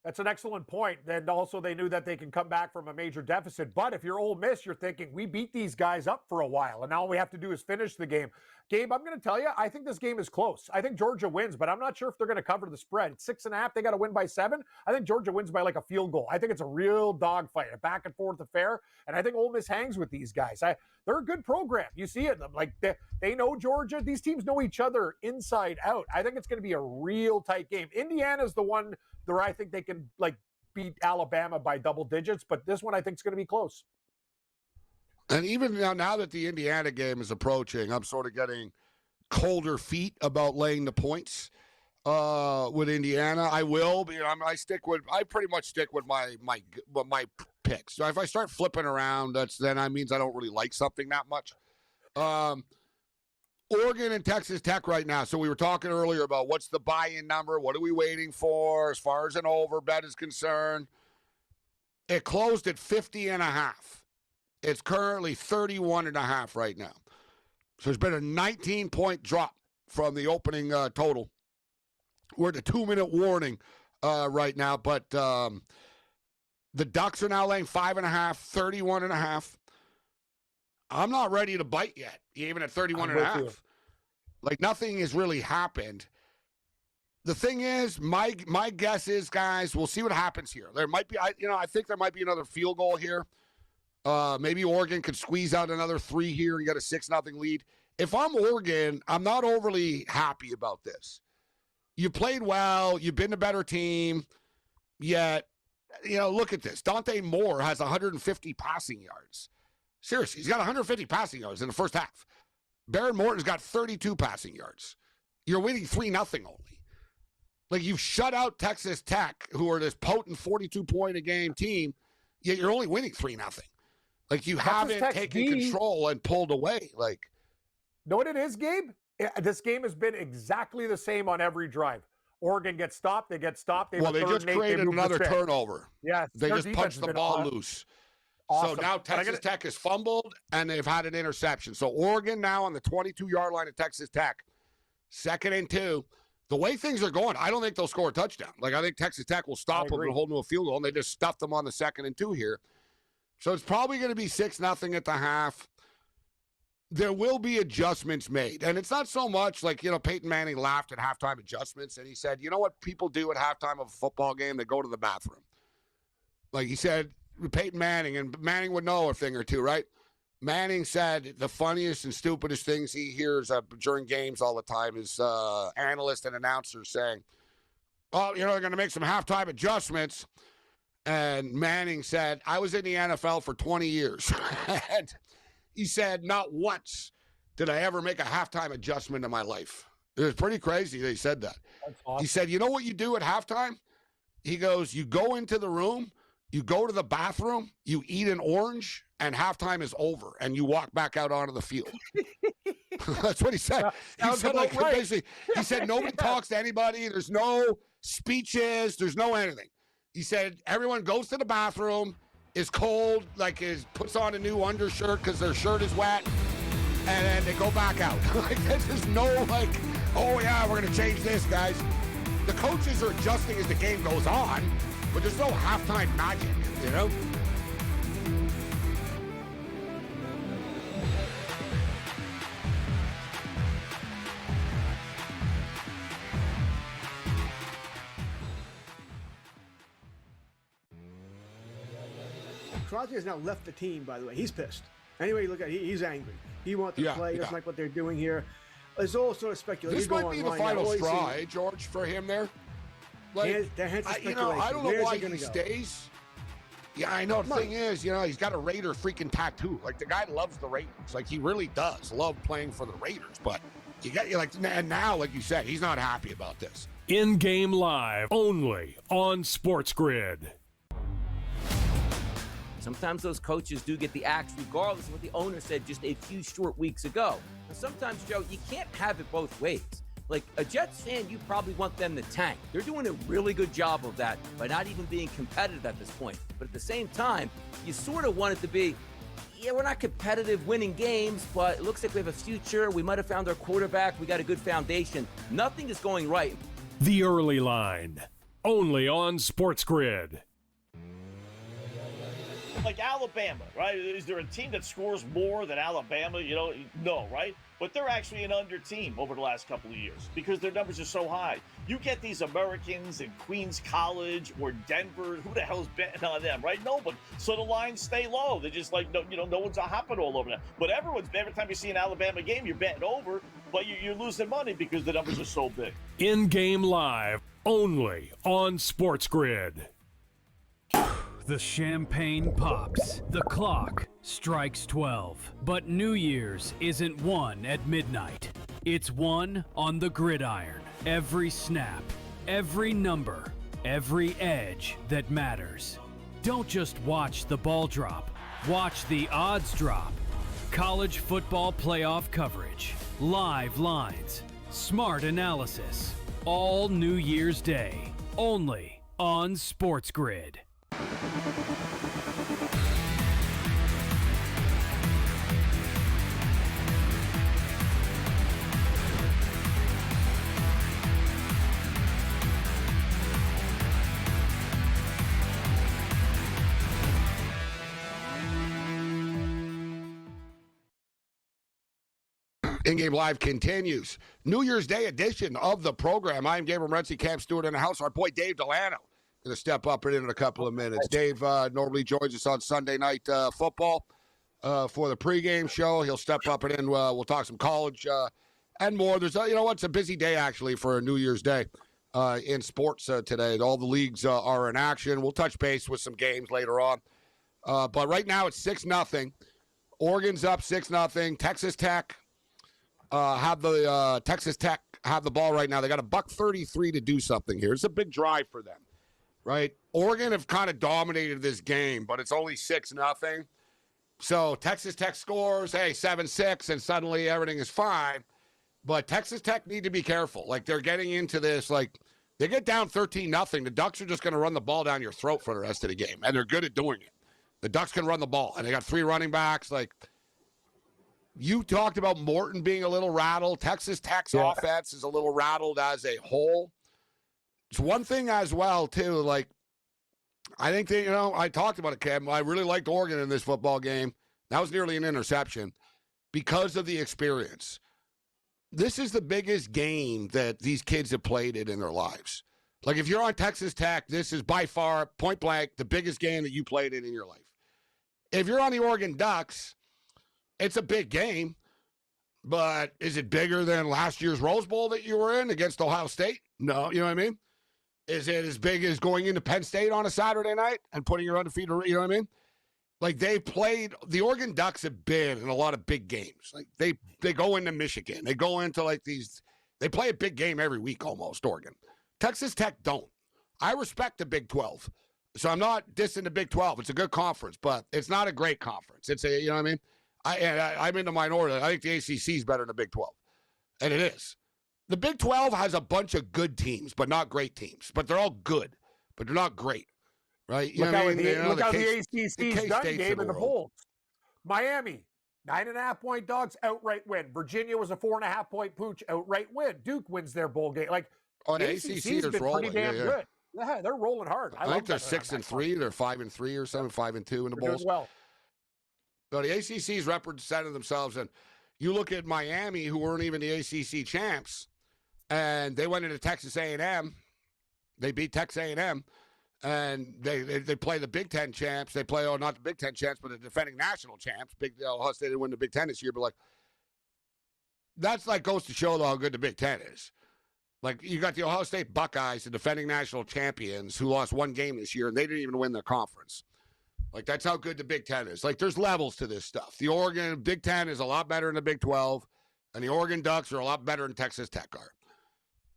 That's an excellent point. And also they knew that they can come back from a major deficit. But if you're Ole Miss, you're thinking, we beat these guys up for a while, and now all we have to do is finish the game. Gabe, I'm going to tell you, I think this game is close. I think Georgia wins, but I'm not sure if they're going to cover the spread. 6.5, they got to win by 7. I think Georgia wins by like a field goal. I think it's a real dogfight, a back and forth affair. And I think Ole Miss hangs with these guys. They're a good program. You see it in them. Like, they know Georgia. These teams know each other inside out. I think it's going to be a real tight game. Indiana's the one where I think they can, like, beat Alabama by double digits, but this one I think is going to be close. And even now that the Indiana game is approaching, I'm sort of getting colder feet about laying the points with Indiana. I will, but I pretty much stick with my picks. So if I start flipping around, that means I don't really like something that much. Oregon and Texas Tech right now. So we were talking earlier about what's the buy-in number, what are we waiting for as far as an over bet is concerned. It closed at 50.5. It's currently 31.5 right now. So there's been a 19-point drop from the opening total. We're at a 2-minute warning right now, but the Ducks are now laying 5.5, 31.5. I'm not ready to bite yet, even at 31.5. Like, nothing has really happened. The thing is, my guess is, guys, we'll see what happens here. There might be, I think there might be another field goal here. Maybe Oregon could squeeze out another 3 here and get a 6-0 lead. If I'm Oregon, I'm not overly happy about this. You played well. You've been a better team. Yet look at this. Dante Moore has 150 passing yards. Seriously, he's got 150 passing yards in the first half. Baron Morton's got 32 passing yards. You're winning 3-0 only. Like, you've shut out Texas Tech, who are this potent 42-point-a-game team, yet you're only winning 3-0. Like, you haven't taken control and pulled away. Like, know what it is, Gabe? This game has been exactly the same on every drive. Oregon gets stopped. They get stopped. They just created another turnover. Yes. They just punched the ball loose. Awesome. So now Texas Tech has fumbled, and they've had an interception. So Oregon now on the 22-yard line of Texas Tech, 2nd and 2. The way things are going, I don't think they'll score a touchdown. Like, I think Texas Tech will stop them and hold them to a field goal, and they just stuffed them on the 2nd and 2 here. So it's probably going to be 6-0 at the half. There will be adjustments made. And it's not so much like, Peyton Manning laughed at halftime adjustments, and he said, you know what people do at halftime of a football game? They go to the bathroom. Like he said, Peyton Manning, and Manning would know a thing or two, right? Manning said the funniest and stupidest things he hears during games all the time is analysts and announcers saying, oh, they're going to make some halftime adjustments. And Manning said, I was in the NFL for 20 years. And he said, not once did I ever make a halftime adjustment in my life. It was pretty crazy that he said that. That's awesome. He said, you know what you do at halftime? He goes, you go into the room, you go to the bathroom, you eat an orange, and halftime is over, and you walk back out onto the field. That's what he said. He said, basically, he said nobody talks to anybody. There's no speeches. There's no anything. He said everyone goes to the bathroom, is cold, puts on a new undershirt because their shirt is wet, and then they go back out. There's no oh yeah, we're gonna change this, guys. The coaches are adjusting as the game goes on, but there's no halftime magic, Crosby has now left the team, by the way. He's pissed. Anyway, look at he's angry. He wants to play. Doesn't like what they're doing here. There's all sort of speculation. This might be the final straw, George, for him there. I don't know why he stays. Yeah, I know. The thing is, he's got a Raider freaking tattoo. Like, the guy loves the Raiders. Like, he really does love playing for the Raiders. But and now, like you said, he's not happy about this. In-game live, only on SportsGrid. Sometimes those coaches do get the axe regardless of what the owner said just a few short weeks ago. And sometimes, Joe, you can't have it both ways. Like, a Jets fan, you probably want them to tank. They're doing a really good job of that by not even being competitive at this point. But at the same time, you sort of want it to be, yeah, we're not competitive winning games, but it looks like we have a future. We might have found our quarterback. We got a good foundation. Nothing is going right. The Early Line, only on SportsGrid. Like Alabama, right? Is there a team that scores more than Alabama? No, right? But they're actually an under team over the last couple of years because their numbers are so high. You get these Americans in Queens College or Denver. Who the hell's betting on them, right? Nobody. So the lines stay low. They're just no one's hopping all over them. But every time you see an Alabama game, you're betting over, but you're losing money because the numbers are so big. In-game live, only on SportsGrid. The champagne pops. The clock strikes 12. But New Year's isn't won at midnight. It's won on the gridiron. Every snap, every number, every edge that matters. Don't just watch the ball drop. Watch the odds drop. College football playoff coverage. Live lines. Smart analysis. All New Year's Day. Only on SportsGrid. In-game live continues. New Year's Day edition of the program. I'm Gabriel Morency, Cam Stewart in the house. Our boy Dave Delano going to step up in a couple of minutes. Dave normally joins us on Sunday night football for the pregame show. He'll step up and in. We'll talk some college and more. There's, it's a busy day actually for a New Year's Day. in sports today. All the leagues are in action. We'll touch base with some games later on. But right now it's 6-0. Oregon's up 6-0. Texas Tech have the ball right now. They got $1:33 to do something here. It's a big drive for them, right? Oregon have kind of dominated this game, but it's only 6-0. So Texas Tech scores, 7-6, and suddenly everything is fine. But Texas Tech need to be careful. Like, they're getting into this, like, they get down 13-0. The Ducks are just going to run the ball down your throat for the rest of the game, and they're good at doing it. The Ducks can run the ball, and they got 3 running backs. Like, you talked about Morton being a little rattled. Texas Tech's offense is a little rattled as a whole. It's one thing as well, too, like, I think that, I talked about it, Kevin. I really liked Oregon in this football game. That was nearly an interception because of the experience. This is the biggest game that these kids have played in their lives. Like, if you're on Texas Tech, this is by far, point blank, the biggest game that you played in your life. If you're on the Oregon Ducks, it's a big game, but is it bigger than last year's Rose Bowl that you were in against Ohio State? No, you know what I mean? Is it as big as going into Penn State on a Saturday night and putting your undefeated, you know what I mean? Like, they played, the Oregon Ducks have been in a lot of big games. Like, they go into Michigan. They go into, like, they play a big game every week almost, Oregon. Texas Tech don't. I respect the Big 12. So I'm not dissing the Big 12. It's a good conference, but it's not a great conference. It's a, you know what I mean? I'm in the minority. I think the ACC is better than the Big 12. And it is. The Big 12 has a bunch of good teams, but not great teams. But they're all good, but they're not great, right? Look how the ACC's done, Gabe, in the polls. Miami, 9.5-point dogs, outright win. Virginia was a 4.5-point pooch, outright win. Duke wins their bowl game. Like, the ACC is rolling. Pretty damn good. Yeah, they're rolling hard. I think they're 6-3. They're 5-3 or something, 5-2 in the bowls. Well. So the ACC's represented themselves, and you look at Miami, who weren't even the ACC champs, and they went into Texas A&M. They beat Texas A&M, and they play the Big Ten champs. They play, not the Big Ten champs, but the defending national champs. Ohio State didn't win the Big Ten this year, but, like, that's, like, goes to show how good the Big Ten is. Like, you got the Ohio State Buckeyes, the defending national champions, who lost one game this year, and they didn't even win their conference. Like, that's how good the Big Ten is. Like, there's levels to this stuff. The Oregon Big Ten is a lot better than the Big 12, and the Oregon Ducks are a lot better than Texas Tech are.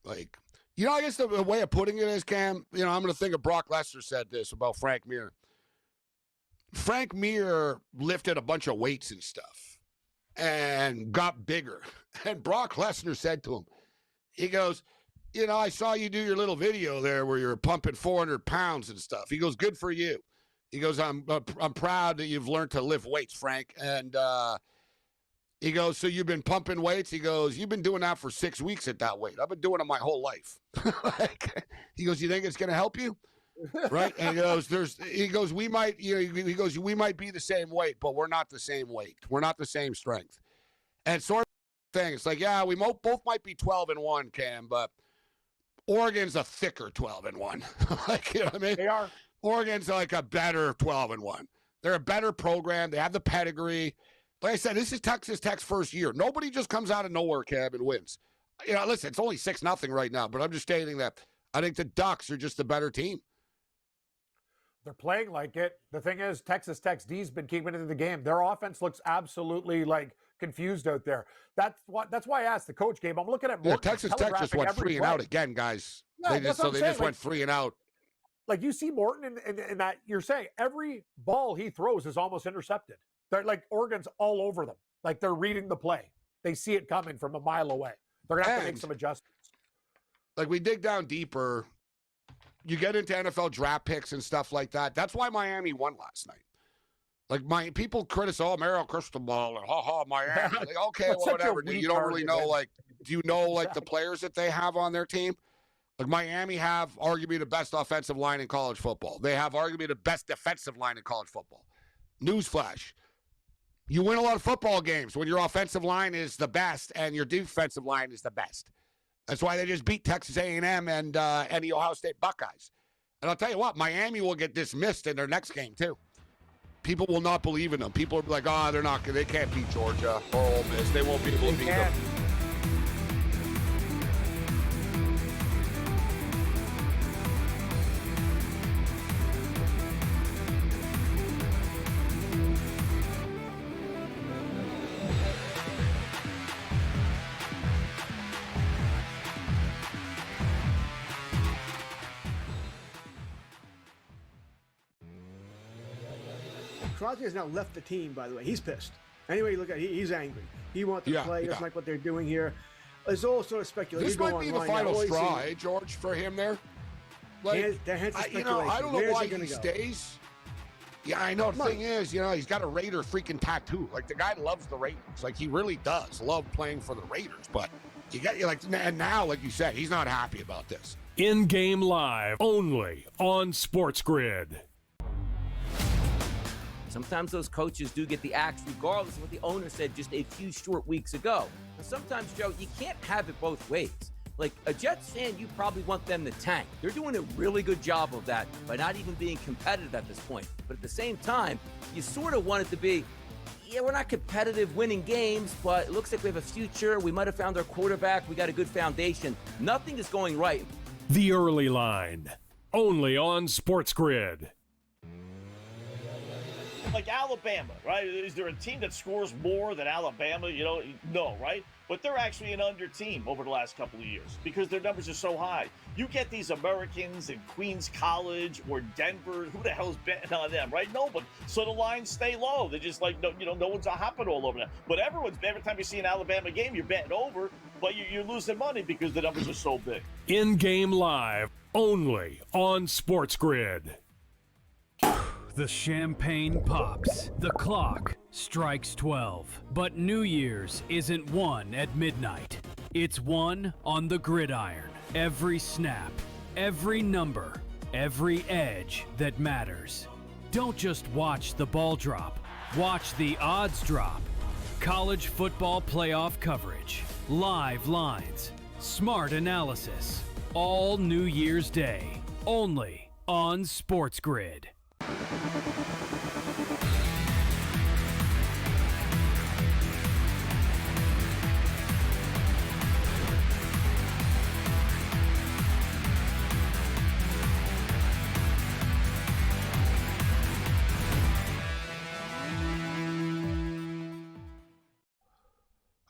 Like, I guess the way of putting it is, Cam, I'm going to think of Brock Lesnar said this about Frank Mir. Frank Mir lifted a bunch of weights and stuff and got bigger. And Brock Lesnar said to him, he goes, I saw you do your little video there where you're pumping 400 pounds and stuff. He goes, good for you. He goes, I'm proud that you've learned to lift weights, Frank. And he goes, so you've been pumping weights? He goes, you've been doing that for 6 weeks at that weight. I've been doing it my whole life. He goes, you think it's going to help you? Right? And he goes, we might be the same weight, but we're not the same weight. We're not the same strength. And sort of thing. It's like, yeah, we both might be 12-1, Cam, but Oregon's a thicker 12-1. Like, you know what I mean? They are. Oregon's like a better 12-1. They're a better program. They have the pedigree. Like I said, this is Texas Tech's first year. Nobody just comes out of nowhere, Cam, and wins. Listen, it's only 6-0 right now, but I'm just stating that I think the Ducks are just the better team. They're playing like it. The thing is, Texas Tech's D's been keeping it in the game. Their offense looks absolutely, like, confused out there. That's why I asked the coach, Gabe. I'm looking at Morton. Yeah, Texas Tech just went 3 and out again, guys. Yeah, they just went 3 and out. Like, you see Morton in that, you're saying every ball he throws is almost intercepted. They're like, Oregon's all over them. Like, they're reading the play. They see it coming from a mile away. They're going to have to make some adjustments. Like, we dig down deeper. You get into NFL draft picks and stuff like that. That's why Miami won last night. Like, people criticize, Mario Cristobal, and Miami. Like, okay, well, whatever. You don't really know, like, do you know, like, the players that they have on their team? Like, Miami have arguably the best offensive line in college football. They have arguably the best defensive line in college football. Newsflash. You win a lot of football games when your offensive line is the best and your defensive line is the best. That's why they just beat Texas A&M and the Ohio State Buckeyes. And I'll tell you what, Miami will get dismissed in their next game, too. People will not believe in them. People will be like, they can't beat Georgia or Ole Miss. They won't be able to beat them. Crosby has now left the team, by the way. He's pissed. Anyway, look at he's angry. He wants to play. He doesn't like what they're doing here. There's all sort of speculation. This might be the final straw, George, for him there. Like, I don't know why he stays. Yeah, I know. The thing is, he's got a Raider freaking tattoo. Like, the guy loves the Raiders. Like, he really does love playing for the Raiders. But and now, like you said, he's not happy about this. In-game live, only on SportsGrid. Sometimes those coaches do get the axe regardless of what the owner said just a few short weeks ago. Now, sometimes, Joe, you can't have it both ways. Like a Jets fan, you probably want them to tank. They're doing a really good job of that by not even being competitive at this point. But at the same time, you sort of want it to be, we're not competitive winning games, but it looks like we have a future. We might have found our quarterback. We got a good foundation. Nothing is going right. The Early Line, only on SportsGrid. Like Alabama, right? Is there a team that scores more than Alabama? No, right? But they're actually an under team over the last couple of years because their numbers are so high. You get these Americans in Queens College or Denver. Who the hell's betting on them, right? Nobody. So the lines stay low. They're just like, no one's hopping all over them. But every time you see an Alabama game, you're betting over, but you're losing money because the numbers are so big. In-game live, only on SportsGrid. The champagne pops. The clock strikes 12. But New Year's isn't won at midnight. It's won on the gridiron. Every snap, every number, every edge that matters. Don't just watch the ball drop. Watch the odds drop. College football playoff coverage. Live lines. Smart analysis. All New Year's Day. Only on SportsGrid.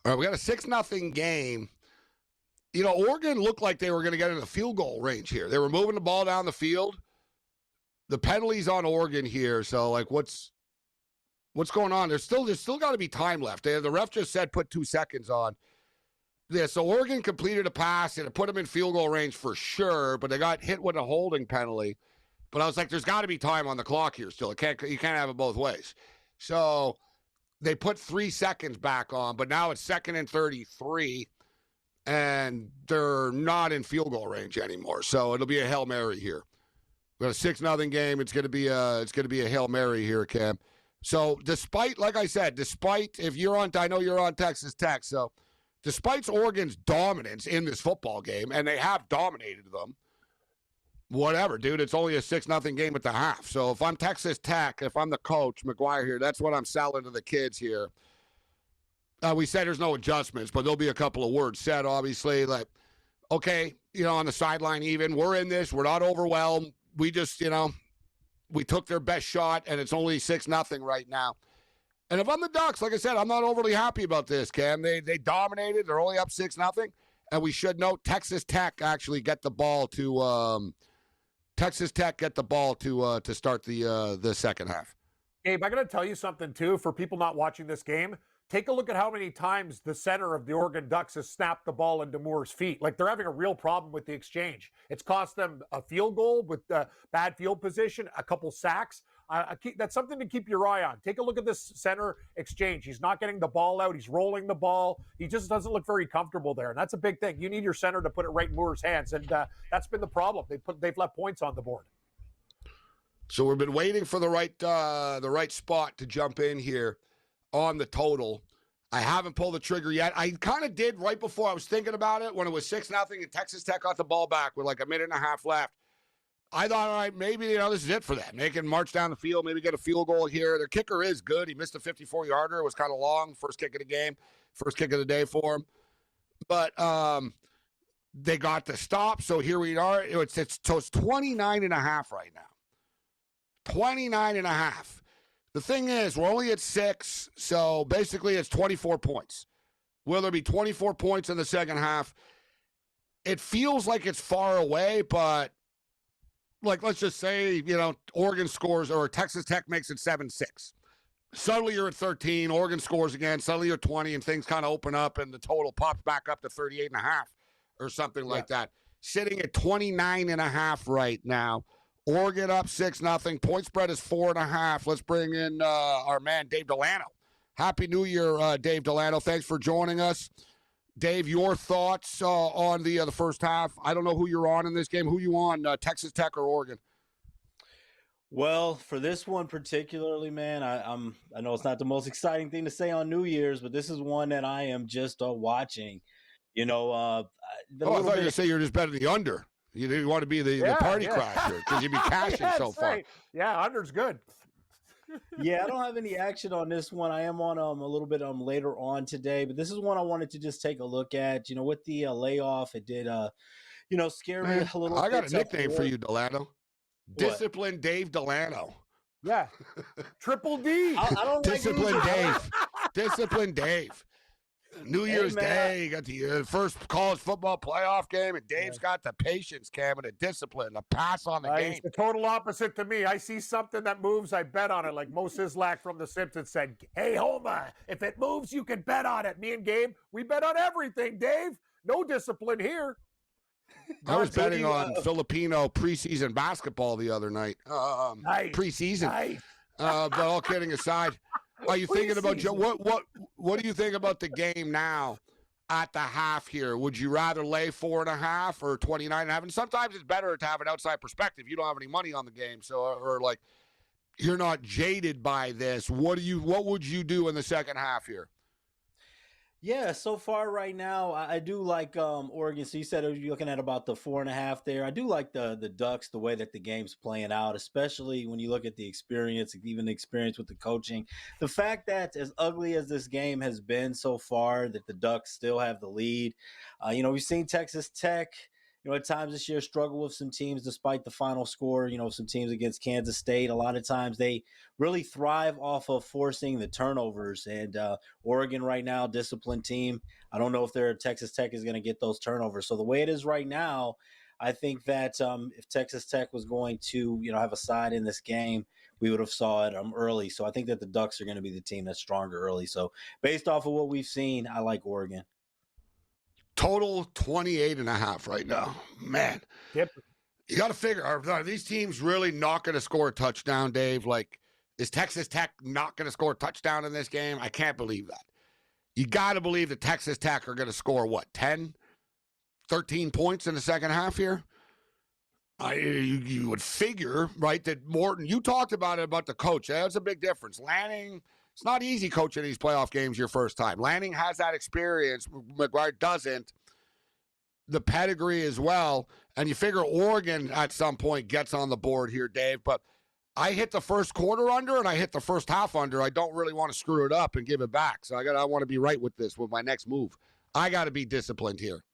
All right, we got a 6-0 game. Oregon looked like they were going to get in the field goal range here. They were moving the ball down the field. The penalties on Oregon here. So, what's going on? There's still got to be time left. The ref just said put 2 seconds on this. So Oregon completed a pass and it put them in field goal range for sure, but they got hit with a holding penalty. But I was like, there's got to be time on the clock here still. You can't have it both ways. So they put 3 seconds back on, but now it's 2nd and 33, and they're not in field goal range anymore. So it'll be a Hail Mary here. We got a 6-0 game. It's gonna be a Hail Mary here, Cam. So despite if you're on, I know you're on Texas Tech. So despite Oregon's dominance in this football game, and they have dominated them, whatever, dude. It's only a 6-0 game at the half. So if I'm Texas Tech, if I'm the coach, McGuire here, that's what I'm selling to the kids here. We said there's no adjustments, but there'll be a couple of words said, obviously. Like, okay, on the sideline even, we're in this. We're not overwhelmed. We just, we took their best shot, and it's only 6-0 right now. And if I'm the Ducks, like I said, I'm not overly happy about this, Cam. They dominated. They're only up 6-0. And we should note Texas Tech actually get the ball to to start the second half. Gabe, I got to tell you something, too, for people not watching this game. Take a look at how many times the center of the Oregon Ducks has snapped the ball into Moore's feet. Like, they're having a real problem with the exchange. It's cost them a field goal with bad field position, a couple sacks. That's something to keep your eye on. Take a look at this center exchange. He's not getting the ball out. He's rolling the ball. He just doesn't look very comfortable there, and that's a big thing. You need your center to put it right in Moore's hands, and that's been the problem. They've left points on the board. So we've been waiting for the right spot to jump in here on the total. I haven't pulled the trigger yet. I kind of did right before I was thinking about it when it was 6-0 and Texas Tech got the ball back with like a minute and a half left. I thought, all right, maybe, this is it for them. They can march down the field, maybe get a field goal here. Their kicker is good. He missed a 54-yarder. It was kind of long. First kick of the game. First kick of the day for him. But they got the stop, so here we are. It's 29.5 right now. 29.5. The thing is, we're only at 6, so basically it's 24 points. Will there be 24 points in the second half? It feels like it's far away, but let's just say, Oregon scores or Texas Tech makes it 7-6. Suddenly you're at 13. Oregon scores again. Suddenly you're 20, and things kind of open up, and the total pops back up to 38.5 or something like that. Sitting at 29.5 right now. Oregon up 6-0. Point spread is 4.5. Let's bring in our man Dave Delano. Happy New Year, Dave Delano. Thanks for joining us. Dave, your thoughts on the first half? I don't know who you're on in this game. Who you on, Texas Tech or Oregon? Well, for this one particularly, man, I know it's not the most exciting thing to say on New Year's, but this is one that I am just watching. I thought you were going to say you're just betting the under. You didn't want to be the party crasher because you'd be cashing so far. Right. Yeah, under's good. Yeah, I don't have any action on this one. I am on a little bit later on today, but this is one I wanted to just take a look at. With the layoff, it did scare me a little bit. I got a nickname for you, Delano. What? Discipline Dave Delano. Yeah. Triple D. I don't Discipline like Dave. Discipline Dave. New Year's Day, got the first college football playoff game, and Dave's got the patience, Cam, and the discipline, the pass on the game. It's the total opposite to me. I see something that moves, I bet on it, like Mo Sislak from The Simpsons said, hey, Homer, if it moves, you can bet on it. Me and Gabe, we bet on everything, Dave. No discipline here. I was betting on Filipino preseason basketball the other night. Nice. Preseason. Nice. But all kidding aside, are you thinking about what do you think about the game now at the half here? Would you rather lay 4.5 or 29.5? And sometimes it's better to have an outside perspective. You don't have any money on the game, so or like you're not jaded by this. What would you do in the second half here? Yeah, so far right now, I do like Oregon. So you said you're looking at about the 4.5 there. I do like the Ducks, the way that the game's playing out, especially when you look at the experience, even the experience with the coaching. The fact that as ugly as this game has been so far, that the Ducks still have the lead. We've seen Texas Tech, at times this year struggle with some teams despite the final score, some teams against Kansas State. A lot of times they really thrive off of forcing the turnovers. And Oregon right now, disciplined team. I don't know if Texas Tech is going to get those turnovers. So the way it is right now, I think that if Texas Tech was going to, have a side in this game, we would have saw it early. So I think that the Ducks are going to be the team that's stronger early. So based off of what we've seen, I like Oregon. Total 28.5 right now. Man. Yep. You got to figure, are these teams really not going to score a touchdown, Dave? Like, is Texas Tech not going to score a touchdown in this game? I can't believe that. You got to believe that Texas Tech are going to score, 10, 13 points in the second half here? You would figure, right, that Morton, you talked about it, about the coach. That's a big difference. Lanning, it's not easy coaching these playoff games your first time. Lanning has that experience. McGuire doesn't. The pedigree as well. And you figure Oregon at some point gets on the board here, Dave. But I hit the first quarter under and I hit the first half under. I don't really want to screw it up and give it back. So I want to be right with this with my next move. I got to be disciplined here.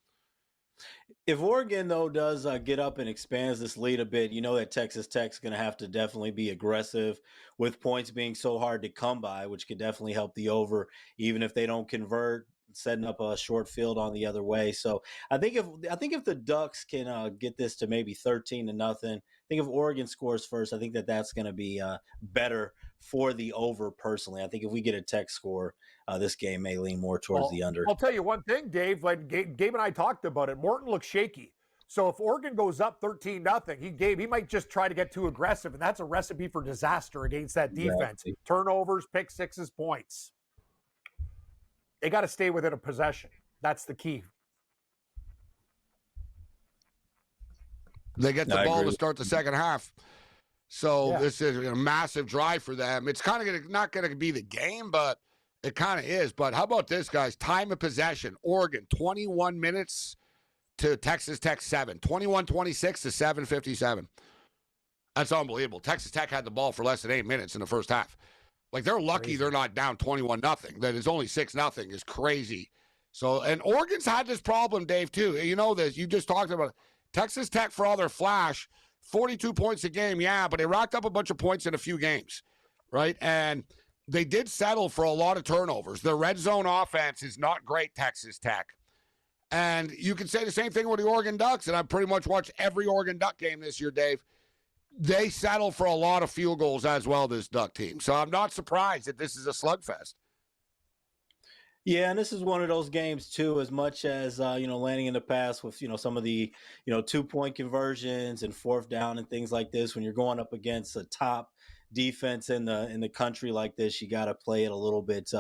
If Oregon, though, does get up and expands this lead a bit, that Texas Tech's going to have to definitely be aggressive with points being so hard to come by, which could definitely help the over, even if they don't convert, setting up a short field on the other way. So I think if the Ducks can get this to maybe 13-0, I think if Oregon scores first, I think that's going to be better for the over personally. I think if we get a Tech score, this game may lean more towards the under. I'll tell you one thing, Dave. Like Gabe and I talked about it. Morton looks shaky. So if Oregon goes up 13-0, he might just try to get too aggressive, and that's a recipe for disaster against that defense. Exactly. Turnovers, pick sixes, points. They got to stay within a possession. That's the key. They get the ball to start the second half. So this is a massive drive for them. It's kind of not going to be the game, but it kind of is. But how about this, guys? Time of possession. Oregon, 21 minutes to Texas Tech 7. 21-26 to 7:57. That's unbelievable. Texas Tech had the ball for less than 8 minutes in the first half. Like, they're lucky they're not down 21-0. That it's only 6-0 is crazy. So, and Oregon's had this problem, Dave, too. You know this. You just talked about it. Texas Tech, for all their flash, 42 points a game, but they racked up a bunch of points in a few games, right? And they did settle for a lot of turnovers. Their red zone offense is not great, Texas Tech. And you can say the same thing with the Oregon Ducks, and I've pretty much watched every Oregon Duck game this year, Dave. they settle for a lot of field goals as well, this Duck team. So I'm not surprised that this is a slugfest. Yeah, and this is one of those games too, as much as landing in the past with some of the 2-point conversions and fourth down and things like this. When you're going up against a top defense in the country like this, you got to play it a little bit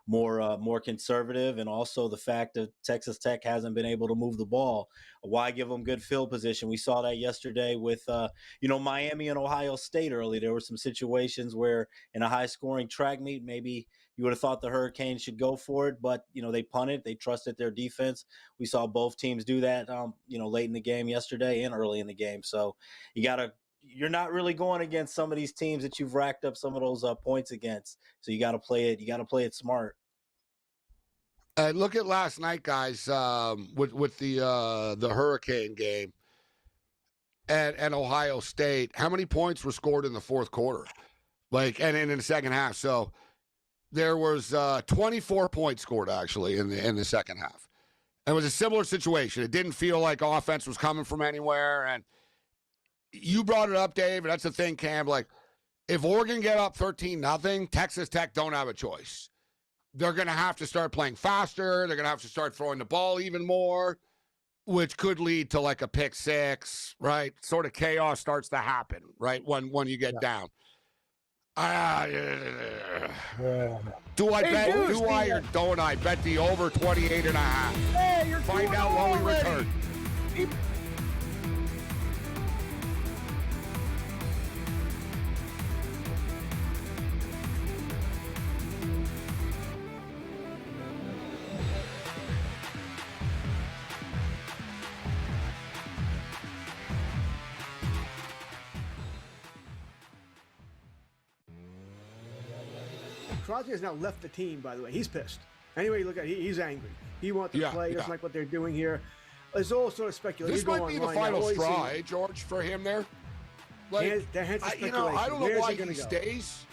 more conservative. And also the fact that Texas Tech hasn't been able to move the ball. Why give them good field position? We saw that yesterday with Miami and Ohio State early. There were some situations where in a high scoring track meet, maybe you would have thought the Hurricanes should go for it, but they punted. They trusted their defense. We saw both teams do that late in the game yesterday and early in the game. So you're not really going against some of these teams that you've racked up some of those points against. So you got to play it. You got to play it smart. Look at last night, guys, with the Hurricane game and Ohio State. How many points were scored in the fourth quarter? And in the second half. So there was 24 points scored actually in the second half. It was a similar situation. It didn't feel like offense was coming from anywhere. And you brought it up, Dave, and that's the thing, Cam. If Oregon get up 13-0, Texas Tech don't have a choice. They're going to have to start playing faster. They're going to have to start throwing the ball even more, which could lead to a pick six, right? Sort of chaos starts to happen, right, when you get down. Do I bet? Do I or don't I bet the over 28.5? Hey, you're Find out when we return. Crosby has now left the team, by the way. He's pissed. Anyway, you look at it, he's angry. He wants to play. He doesn't like what they're doing here. It's all sort of speculation. This might be the final straw, George, for him there. I don't know why he stays.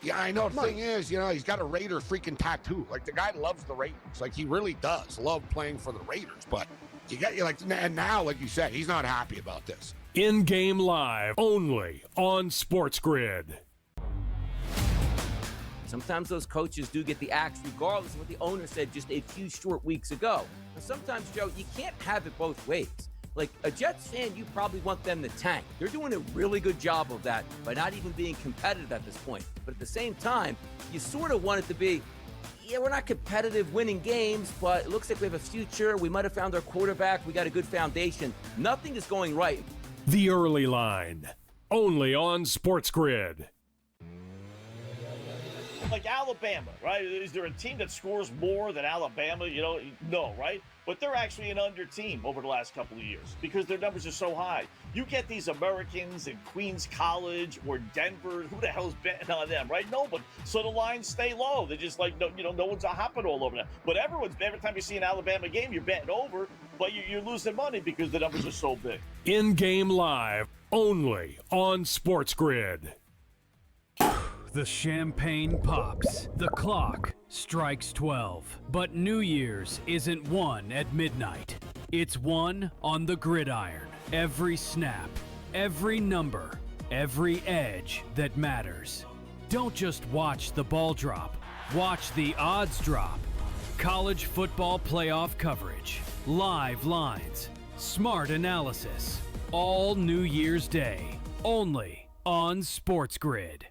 Yeah, I know. The thing is, he's got a Raider freaking tattoo. The guy loves the Raiders. He really does love playing for the Raiders. But and now, like you said, he's not happy about this. In-game live, only on SportsGrid. Sometimes those coaches do get the axe regardless of what the owner said just a few short weeks ago. And sometimes, Joe, you can't have it both ways. A Jets fan, you probably want them to tank. They're doing a really good job of that by not even being competitive at this point. But at the same time, you sort of want it to be, we're not competitive winning games, but it looks like we have a future. We might have found our quarterback. We got a good foundation. Nothing is going right. The Early Line, only on SportsGrid. Like Alabama, right? Is there a team that scores more than Alabama? No, right? But they're actually an under team over the last couple of years because their numbers are so high. You get these Americans in Queens College or Denver. Who the hell's betting on them, right? Nobody. So the lines stay low. They're just no one's hopping all over them. But every time you see an Alabama game, you're betting over, but you're losing money because the numbers are so big. In-game live, only on SportsGrid. The champagne pops. The clock strikes 12. But New Year's isn't won at midnight. It's won on the gridiron. Every snap, every number, every edge that matters. Don't just watch the ball drop. Watch the odds drop. College football playoff coverage. Live lines. Smart analysis. All New Year's Day. Only on SportsGrid.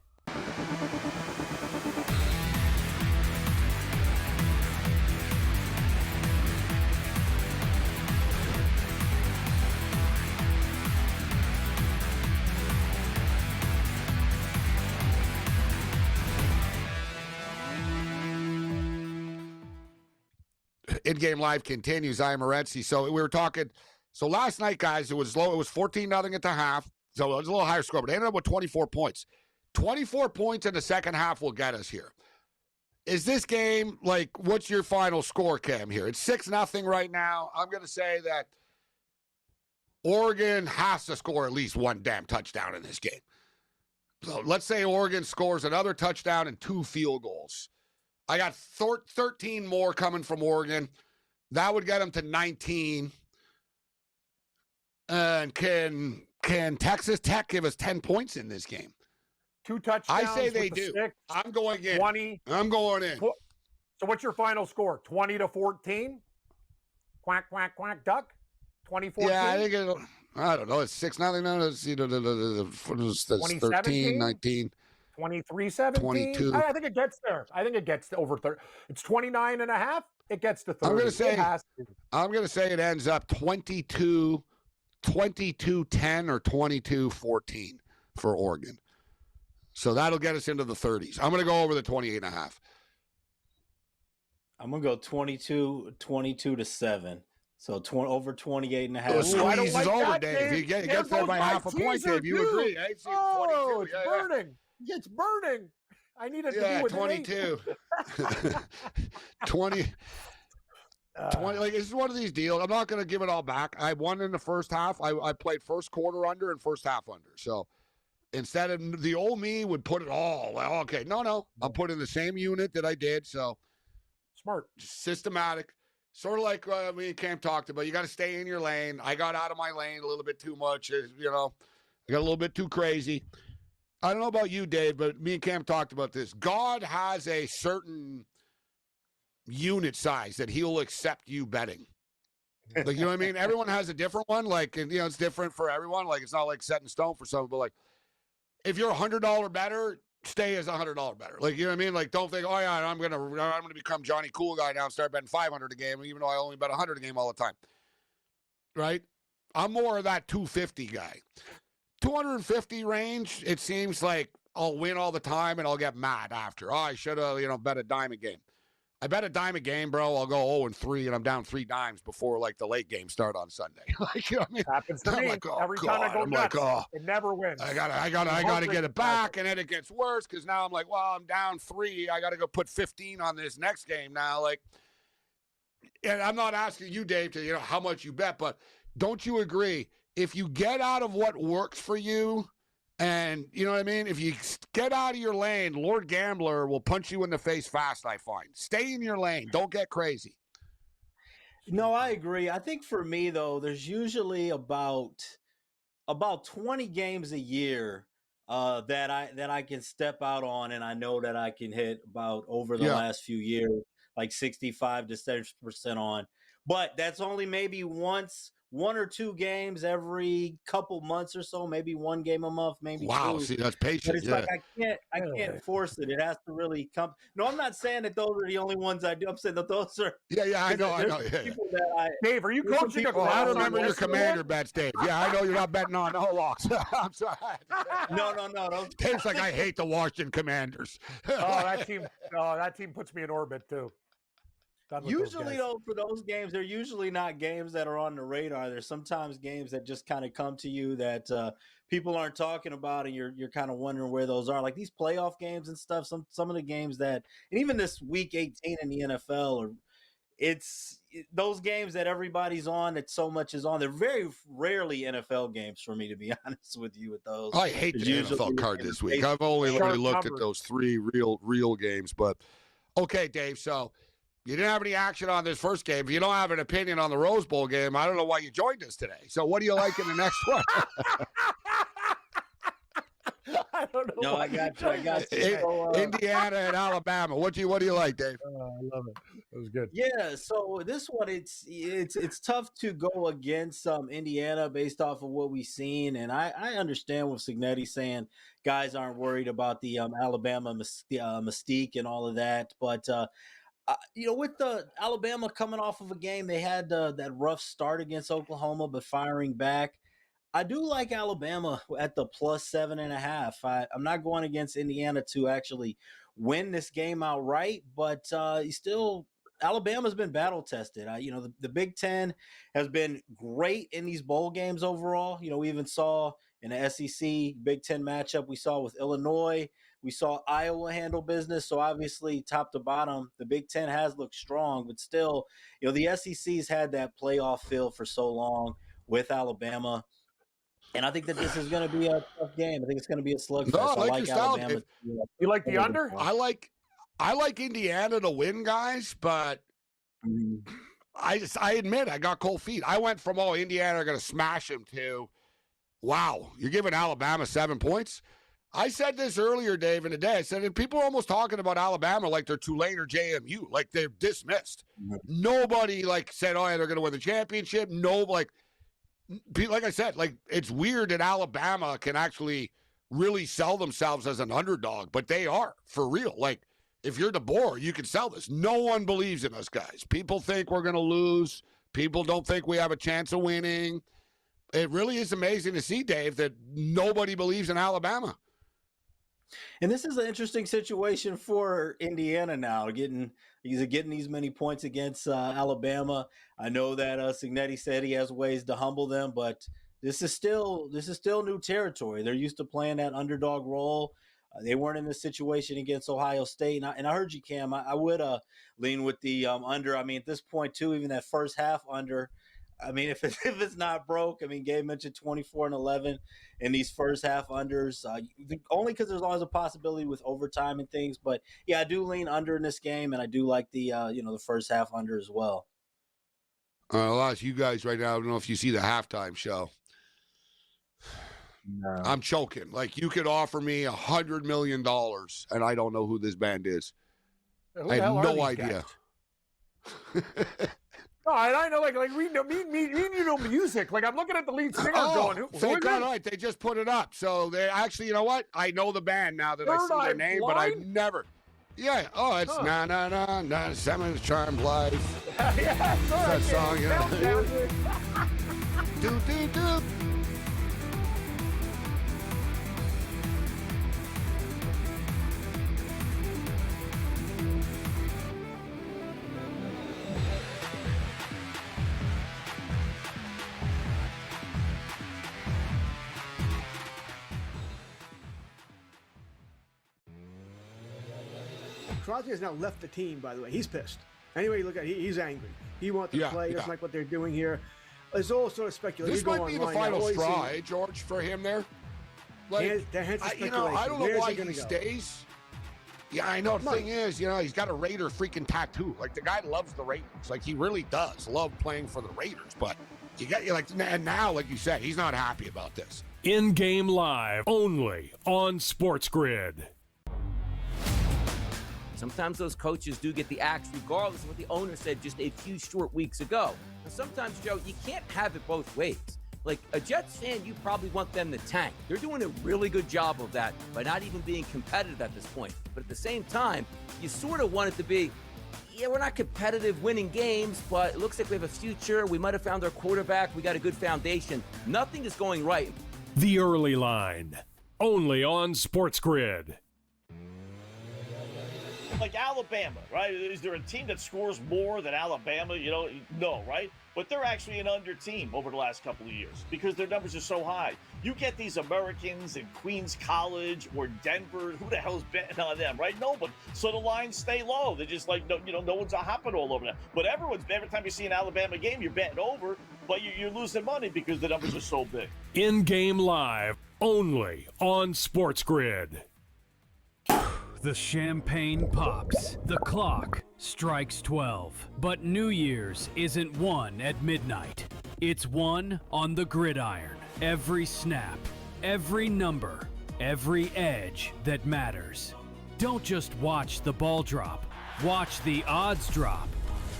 In-game live continues. I am Morency. So we were talking. So last night, guys, it was low. It was 14-0 at the half. So it was a little higher score, but they ended up with 24 points. 24 points in the second half will get us here. Is this game, what's your final score, Cam, here? It's 6-0 right now. I'm going to say that Oregon has to score at least one damn touchdown in this game. So let's say Oregon scores another touchdown and 2 field goals. I got 13 more coming from Oregon. That would get them to 19. And can Can Texas Tech give us 10 points in this game? 2 touchdowns. I say they with do. The six, I'm going in. 20. I'm going in. So what's your final score? 20-14? Quack, quack, quack, duck? 2014? Yeah, I think it'll. I don't know. It's 6-0. No, it's 13, 19. 23-17? 22. I think it gets there. I think it gets to over 30. It's 29.5. It gets to 30. I'm going to say it ends up 22-10 or 22-14 for Oregon. So that'll get us into the 30s. I'm going to go over the 28.5. I'm going to go 22-7. So over 28.5. The squeeze is over, Dave. He gets there by half a point, Dave. You agree, eh? See, Oh, it's burning. It's burning. I need it to be with 22. 20. 20, like, this is one of these deals. I'm not going to give it all back. I won in the first half. I played first quarter under and first half under. So instead of the old me would put it all. Well, okay, no. I'll put in the same unit that I did. So smart, systematic, sort of like me and Cam talked about. You got to stay in your lane. I got out of my lane a little bit too much. You know, I got a little bit too crazy. I don't know about you, Dave, but me and Cam talked about this. God has a certain unit size that he'll accept you betting. Like, you know what I mean? Everyone has a different one. Like, you know, it's different for everyone. Like, it's not like set in stone for some, but like, if you're a $100 bettor, stay as a $100 bettor. Like, you know what I mean? Like, don't think, oh yeah, I'm gonna become Johnny Cool Guy now and start betting 500 a game, even though I only bet 100 a game all the time. Right? I'm more of that 250 guy. 250 range, it seems like I'll win all the time and I'll get mad after. Oh, I should have, bet a dime a game. I bet a dime a game, bro. I'll go 0-3 and I'm down 3 dimes before like the late game start on Sunday. Like, you know what I mean? Happens to me like, oh, every God. time I go nuts. Like, it never wins. I gotta get it back, and then it gets worse because now I'm like, well, I'm down 3. I gotta go put 15 on this next game now. Like, and I'm not asking you, Dave, to how much you bet, but don't you agree? If you get out of what works for you, and you know what I mean? If you get out of your lane, Lord Gambler will punch you in the face fast, I find. Stay in your lane. Don't get crazy. No, I agree. I think for me, though, there's usually about 20 games a year that I can step out on, and I know that I can hit about over the last few years, like 65 to 70% on. But that's only maybe one or two games every couple months or so, maybe one game a month, maybe wow, 2. see, that's patient. But it's like I can't force it. It has to really come. No, I'm not saying that those are the only ones I do. I'm saying that those are. I know. Yeah. Dave, are you coaching? I remember your commander bets, Dave. Yeah, I know you're not betting on no locks. I'm sorry. No. Dave's like, I hate the Washington Commanders. That team puts me in orbit too. Usually, though, for those games, they're usually not games that are on the radar. There's sometimes games that just kind of come to you that people aren't talking about, and you're kind of wondering where those are. Like these playoff games and stuff. Some of the games that, and even this week 18 in the NFL, it's those games that everybody's on. That so much is on. They're very rarely NFL games for me, to be honest with you. With those, I hate the NFL card this week. I've only really looked at those 3 real games, but okay, Dave. So. You didn't have any action on this first game. If you don't have an opinion on the Rose Bowl game, I don't know why you joined us today. So what do you like in the next one? I don't know. No, I got you. Indiana and Alabama. What do you like, Dave? I love it. It was good. Yeah, so this one it's tough to go against Indiana based off of what we've seen, and I understand what Signetti saying. Guys aren't worried about the Alabama mystique and all of that, but with the Alabama coming off of a game, they had that rough start against Oklahoma, but firing back. I do like Alabama at the plus 7.5. I'm not going against Indiana to actually win this game outright, but Alabama's been battle tested. The Big Ten has been great in these bowl games overall. We even saw in the SEC Big Ten matchup, we saw with Illinois. We saw Iowa handle business. So obviously, top to bottom, the Big Ten has looked strong, but still, the SEC's had that playoff feel for so long with Alabama. And I think that this is going to be a tough game. I think it's going to be a slugfest. No, I like your style. Alabama. You like the under? I like Indiana to win, guys, but I admit I got cold feet. I went from Indiana are going to smash them to wow, you're giving Alabama 7 points? I said this earlier, Dave, in the day. I said that people are almost talking about Alabama like they're Tulane or JMU, like they're dismissed. Mm-hmm. Nobody, said, oh, yeah, they're going to win the championship. No, like I said, it's weird that Alabama can actually really sell themselves as an underdog, but they are, for real. If you're DeBoer, you can sell this. No one believes in us, guys. People think we're going to lose. People don't think we have a chance of winning. It really is amazing to see, Dave, that nobody believes in Alabama. And this is an interesting situation for Indiana now, getting these many points against Alabama. I know that Cignetti said he has ways to humble them, but this is still new territory. They're used to playing that underdog role. They weren't in this situation against Ohio State. And I heard you, Cam. I would lean with the under. I mean, at this point, too, even that first half under, I mean, if it's not broke, I mean, Gabe mentioned 24-11 in these first half unders, only because there's always a possibility with overtime and things. But yeah, I do lean under in this game, and I do like the the first half under as well. I'll ask you guys right now. I don't know if you see the halftime show. No. I'm choking. You could offer me $100 million, and I don't know who this band is. I have no idea. No, I know, we know, me, you know music. I'm looking at the lead singer going, who thank God, right, they just put it up. So they actually, you know what? I know the band now that I see their name, but I've never. Yeah, it's na na na na, Seven's Charmed Life. Yeah, it's all right. That song, do do do. Crosby has now left the team, by the way. He's pissed. Anyway, you look at it, he's angry. He wants to play. He doesn't like what they're doing here. It's all sort of speculation. This might be the final straw, George, for him there. I don't know why he stays. Yeah, I know. The thing is, he's got a Raider freaking tattoo. The guy loves the Raiders. He really does love playing for the Raiders. But and now, like you said, he's not happy about this. In-game live, only on SportsGrid. Sometimes those coaches do get the axe regardless of what the owner said just a few short weeks ago. And sometimes, Joe, you can't have it both ways. A Jets fan, you probably want them to tank. They're doing a really good job of that by not even being competitive at this point. But at the same time, you sort of want it to be, yeah, we're not competitive winning games, but it looks like we have a future. We might have found our quarterback. We got a good foundation. Nothing is going right. The Early Line, only on SportsGrid. Alabama, right? Is there a team that scores more than Alabama? No, right? But they're actually an under team over the last couple of years because their numbers are so high. You get these Americans in Queens College or Denver. Who the hell's betting on them, right? No, but so the lines stay low. They're just no one's hopping all over them. But every time you see an Alabama game, you're betting over, but you're losing money because the numbers are so big. In-game live, only on SportsGrid. The champagne pops. The clock strikes 12. But New Year's isn't won at midnight. It's won on the gridiron. Every snap, every number, every edge that matters. Don't just watch the ball drop. Watch the odds drop.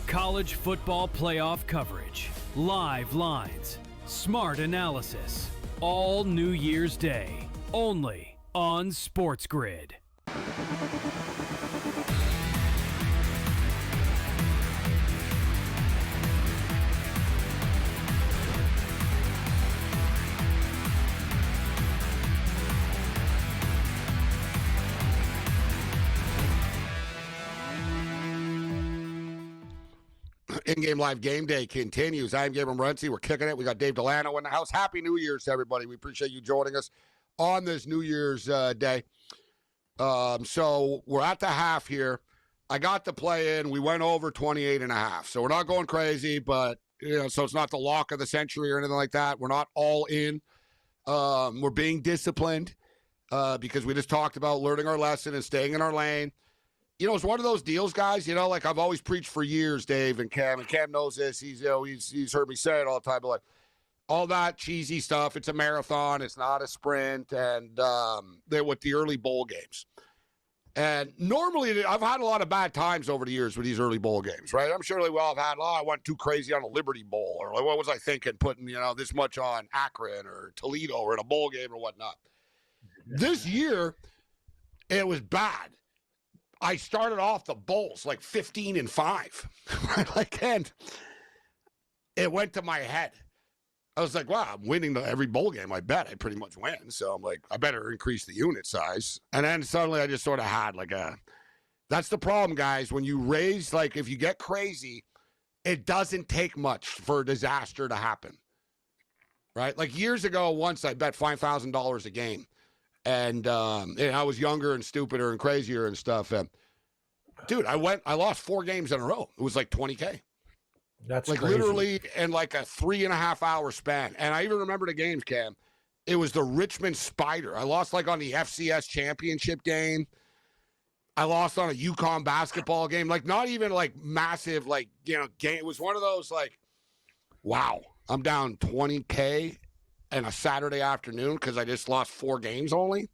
College football playoff coverage. Live lines. Smart analysis. All New Year's Day. Only on SportsGrid. In-game live game day continues. I'm Gabriel Morency. We're kicking it. We got Dave Delano in the house. Happy New Year's to everybody. We appreciate you joining us on this New Year's Day. So we're at the half here. I got the play in. We went over 28.5. So we're not going crazy, but so it's not the lock of the century or anything like that. We're not all in. We're being disciplined because we just talked about learning our lesson and staying in our lane. It's one of those deals, guys. I've always preached for years, Dave and Cam. And Cam knows this. He's heard me say it all the time. But all that cheesy stuff. It's a marathon. It's not a sprint. And they're with the early bowl games. And normally, I've had a lot of bad times over the years with these early bowl games, right? I'm sure I've had, I went too crazy on a Liberty Bowl, or like, what was I thinking, putting, this much on Akron or Toledo or in a bowl game or whatnot. This year, it was bad. I started off the bowls like 15-5, and it went to my head. I was like, wow, I'm winning every bowl game. I bet I pretty much win. So I'm like, I better increase the unit size. And then suddenly I just sort of had that's the problem, guys. When you raise, if you get crazy, it doesn't take much for a disaster to happen, right? Like years ago, once I bet $5,000 a game. And I was younger and stupider and crazier and stuff. And dude, I lost 4 games in a row. It was like $20K. That's crazy. Literally in a 3.5 hour span. And I even remember the games, Cam. It was the Richmond Spider. I lost on the FCS championship game. I lost on a UConn basketball game. Not even massive game. It was one of those wow, I'm down $20K in a Saturday afternoon because I just lost 4 games only.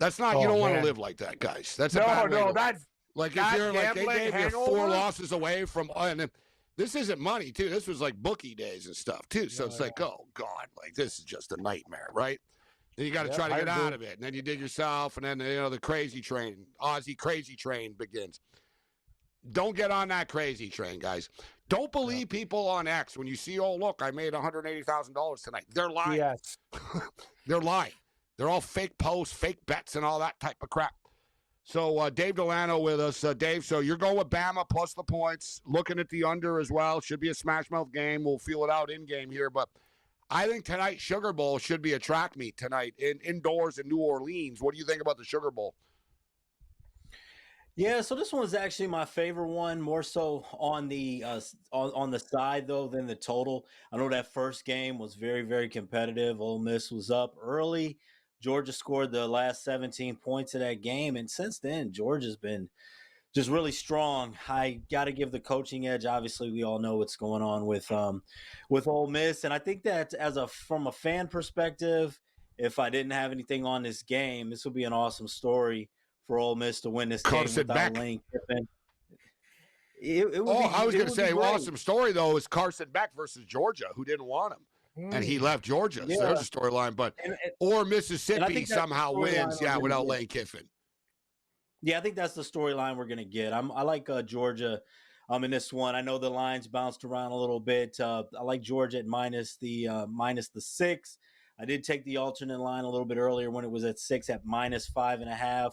That's not, you don't want to live like that, guys. That's a bad way to live. If you're they gave you 4 losses away from, and this isn't money too. This was bookie days and stuff too. So it's oh God, this is just a nightmare, right? Then you got to try to get out of it, and then you dig yourself, and then the crazy train, Aussie crazy train begins. Don't get on that crazy train, guys. Don't believe people on X when you see, oh look, I made $180,000 tonight. They're lying. Yes, they're lying. They're all fake posts, fake bets, and all that type of crap. So Dave Delano with us. Dave, so you're going with Bama plus the points, looking at the under as well. Should be a smash mouth game. We'll feel it out in-game here. But I think tonight Sugar Bowl should be a track meet tonight indoors in New Orleans. What do you think about the Sugar Bowl? Yeah, so this one's actually my favorite one, more so on the on the side though than the total. I know that first game was very, very competitive. Ole Miss was up early. Georgia scored the last 17 points of that game, and since then Georgia's been just really strong. I got to give the coaching edge. Obviously, we all know what's going on with Ole Miss, and I think that from a fan perspective, if I didn't have anything on this game, this would be an awesome story for Ole Miss to win this game without Lane Kiffin. I was going to say, awesome story, though, is Carson Beck versus Georgia, who didn't want him. And he left Georgia. So there's a storyline. But or Mississippi somehow wins, without Lane Kiffin. Yeah, I think that's the storyline we're going to get. I like Georgia in this one. I know the lines bounced around a little bit. I like Georgia at minus the 6. I did take the alternate line a little bit earlier when it was at 6 at minus 5.5.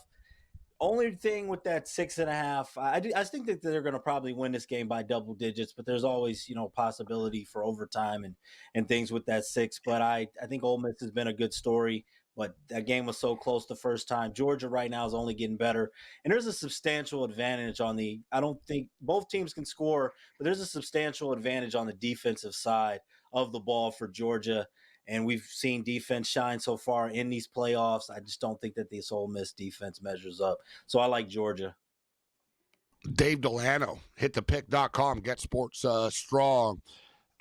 Only thing with that 6.5, I think that they're going to probably win this game by double digits, but there's always, possibility for overtime and things with that 6. But I think Ole Miss has been a good story, but that game was so close the first time. Georgia right now is only getting better, and there's a substantial advantage I don't think both teams can score, but there's a substantial advantage on the defensive side of the ball for Georgia. And we've seen defense shine so far in these playoffs. I just don't think that this Ole Miss defense measures up. So I like Georgia. Dave Delano, hitthepick.com, get sports strong.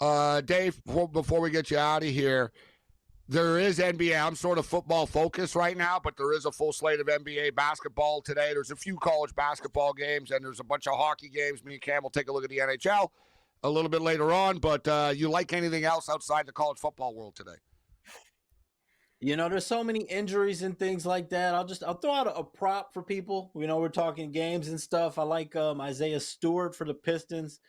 Dave, before we get you out of here, there is NBA. I'm sort of football focused right now, but there is a full slate of NBA basketball today. There's a few college basketball games, and there's a bunch of hockey games. Me and Cam will take a look at the NHL a little bit later on, but you like anything else outside the college football world today? There's so many injuries and things like that. I'll throw out a prop for people. We're talking games and stuff. I like Isaiah Stewart for the Pistons,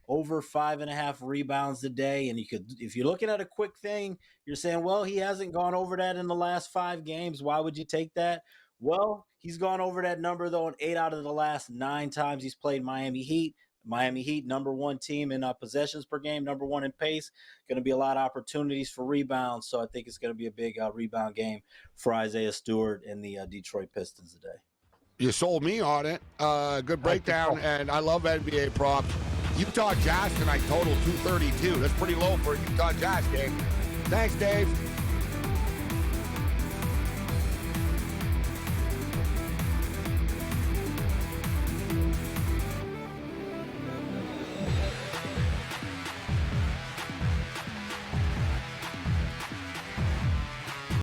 over 5.5 rebounds a day. And if you're looking at a quick thing, you're saying, well, he hasn't gone over that in the last 5 games. Why would you take that? Well, he's gone over that number though in 8 out of the last 9 times he's played Miami Heat. Miami Heat, number 1 team in possessions per game, number 1 in pace. Going to be a lot of opportunities for rebounds, so I think it's going to be a big rebound game for Isaiah Stewart and the Detroit Pistons today. You sold me on it. Good breakdown, and I love NBA props. Utah Jazz tonight, total 232. That's pretty low for a Utah Jazz game. Thanks, Dave.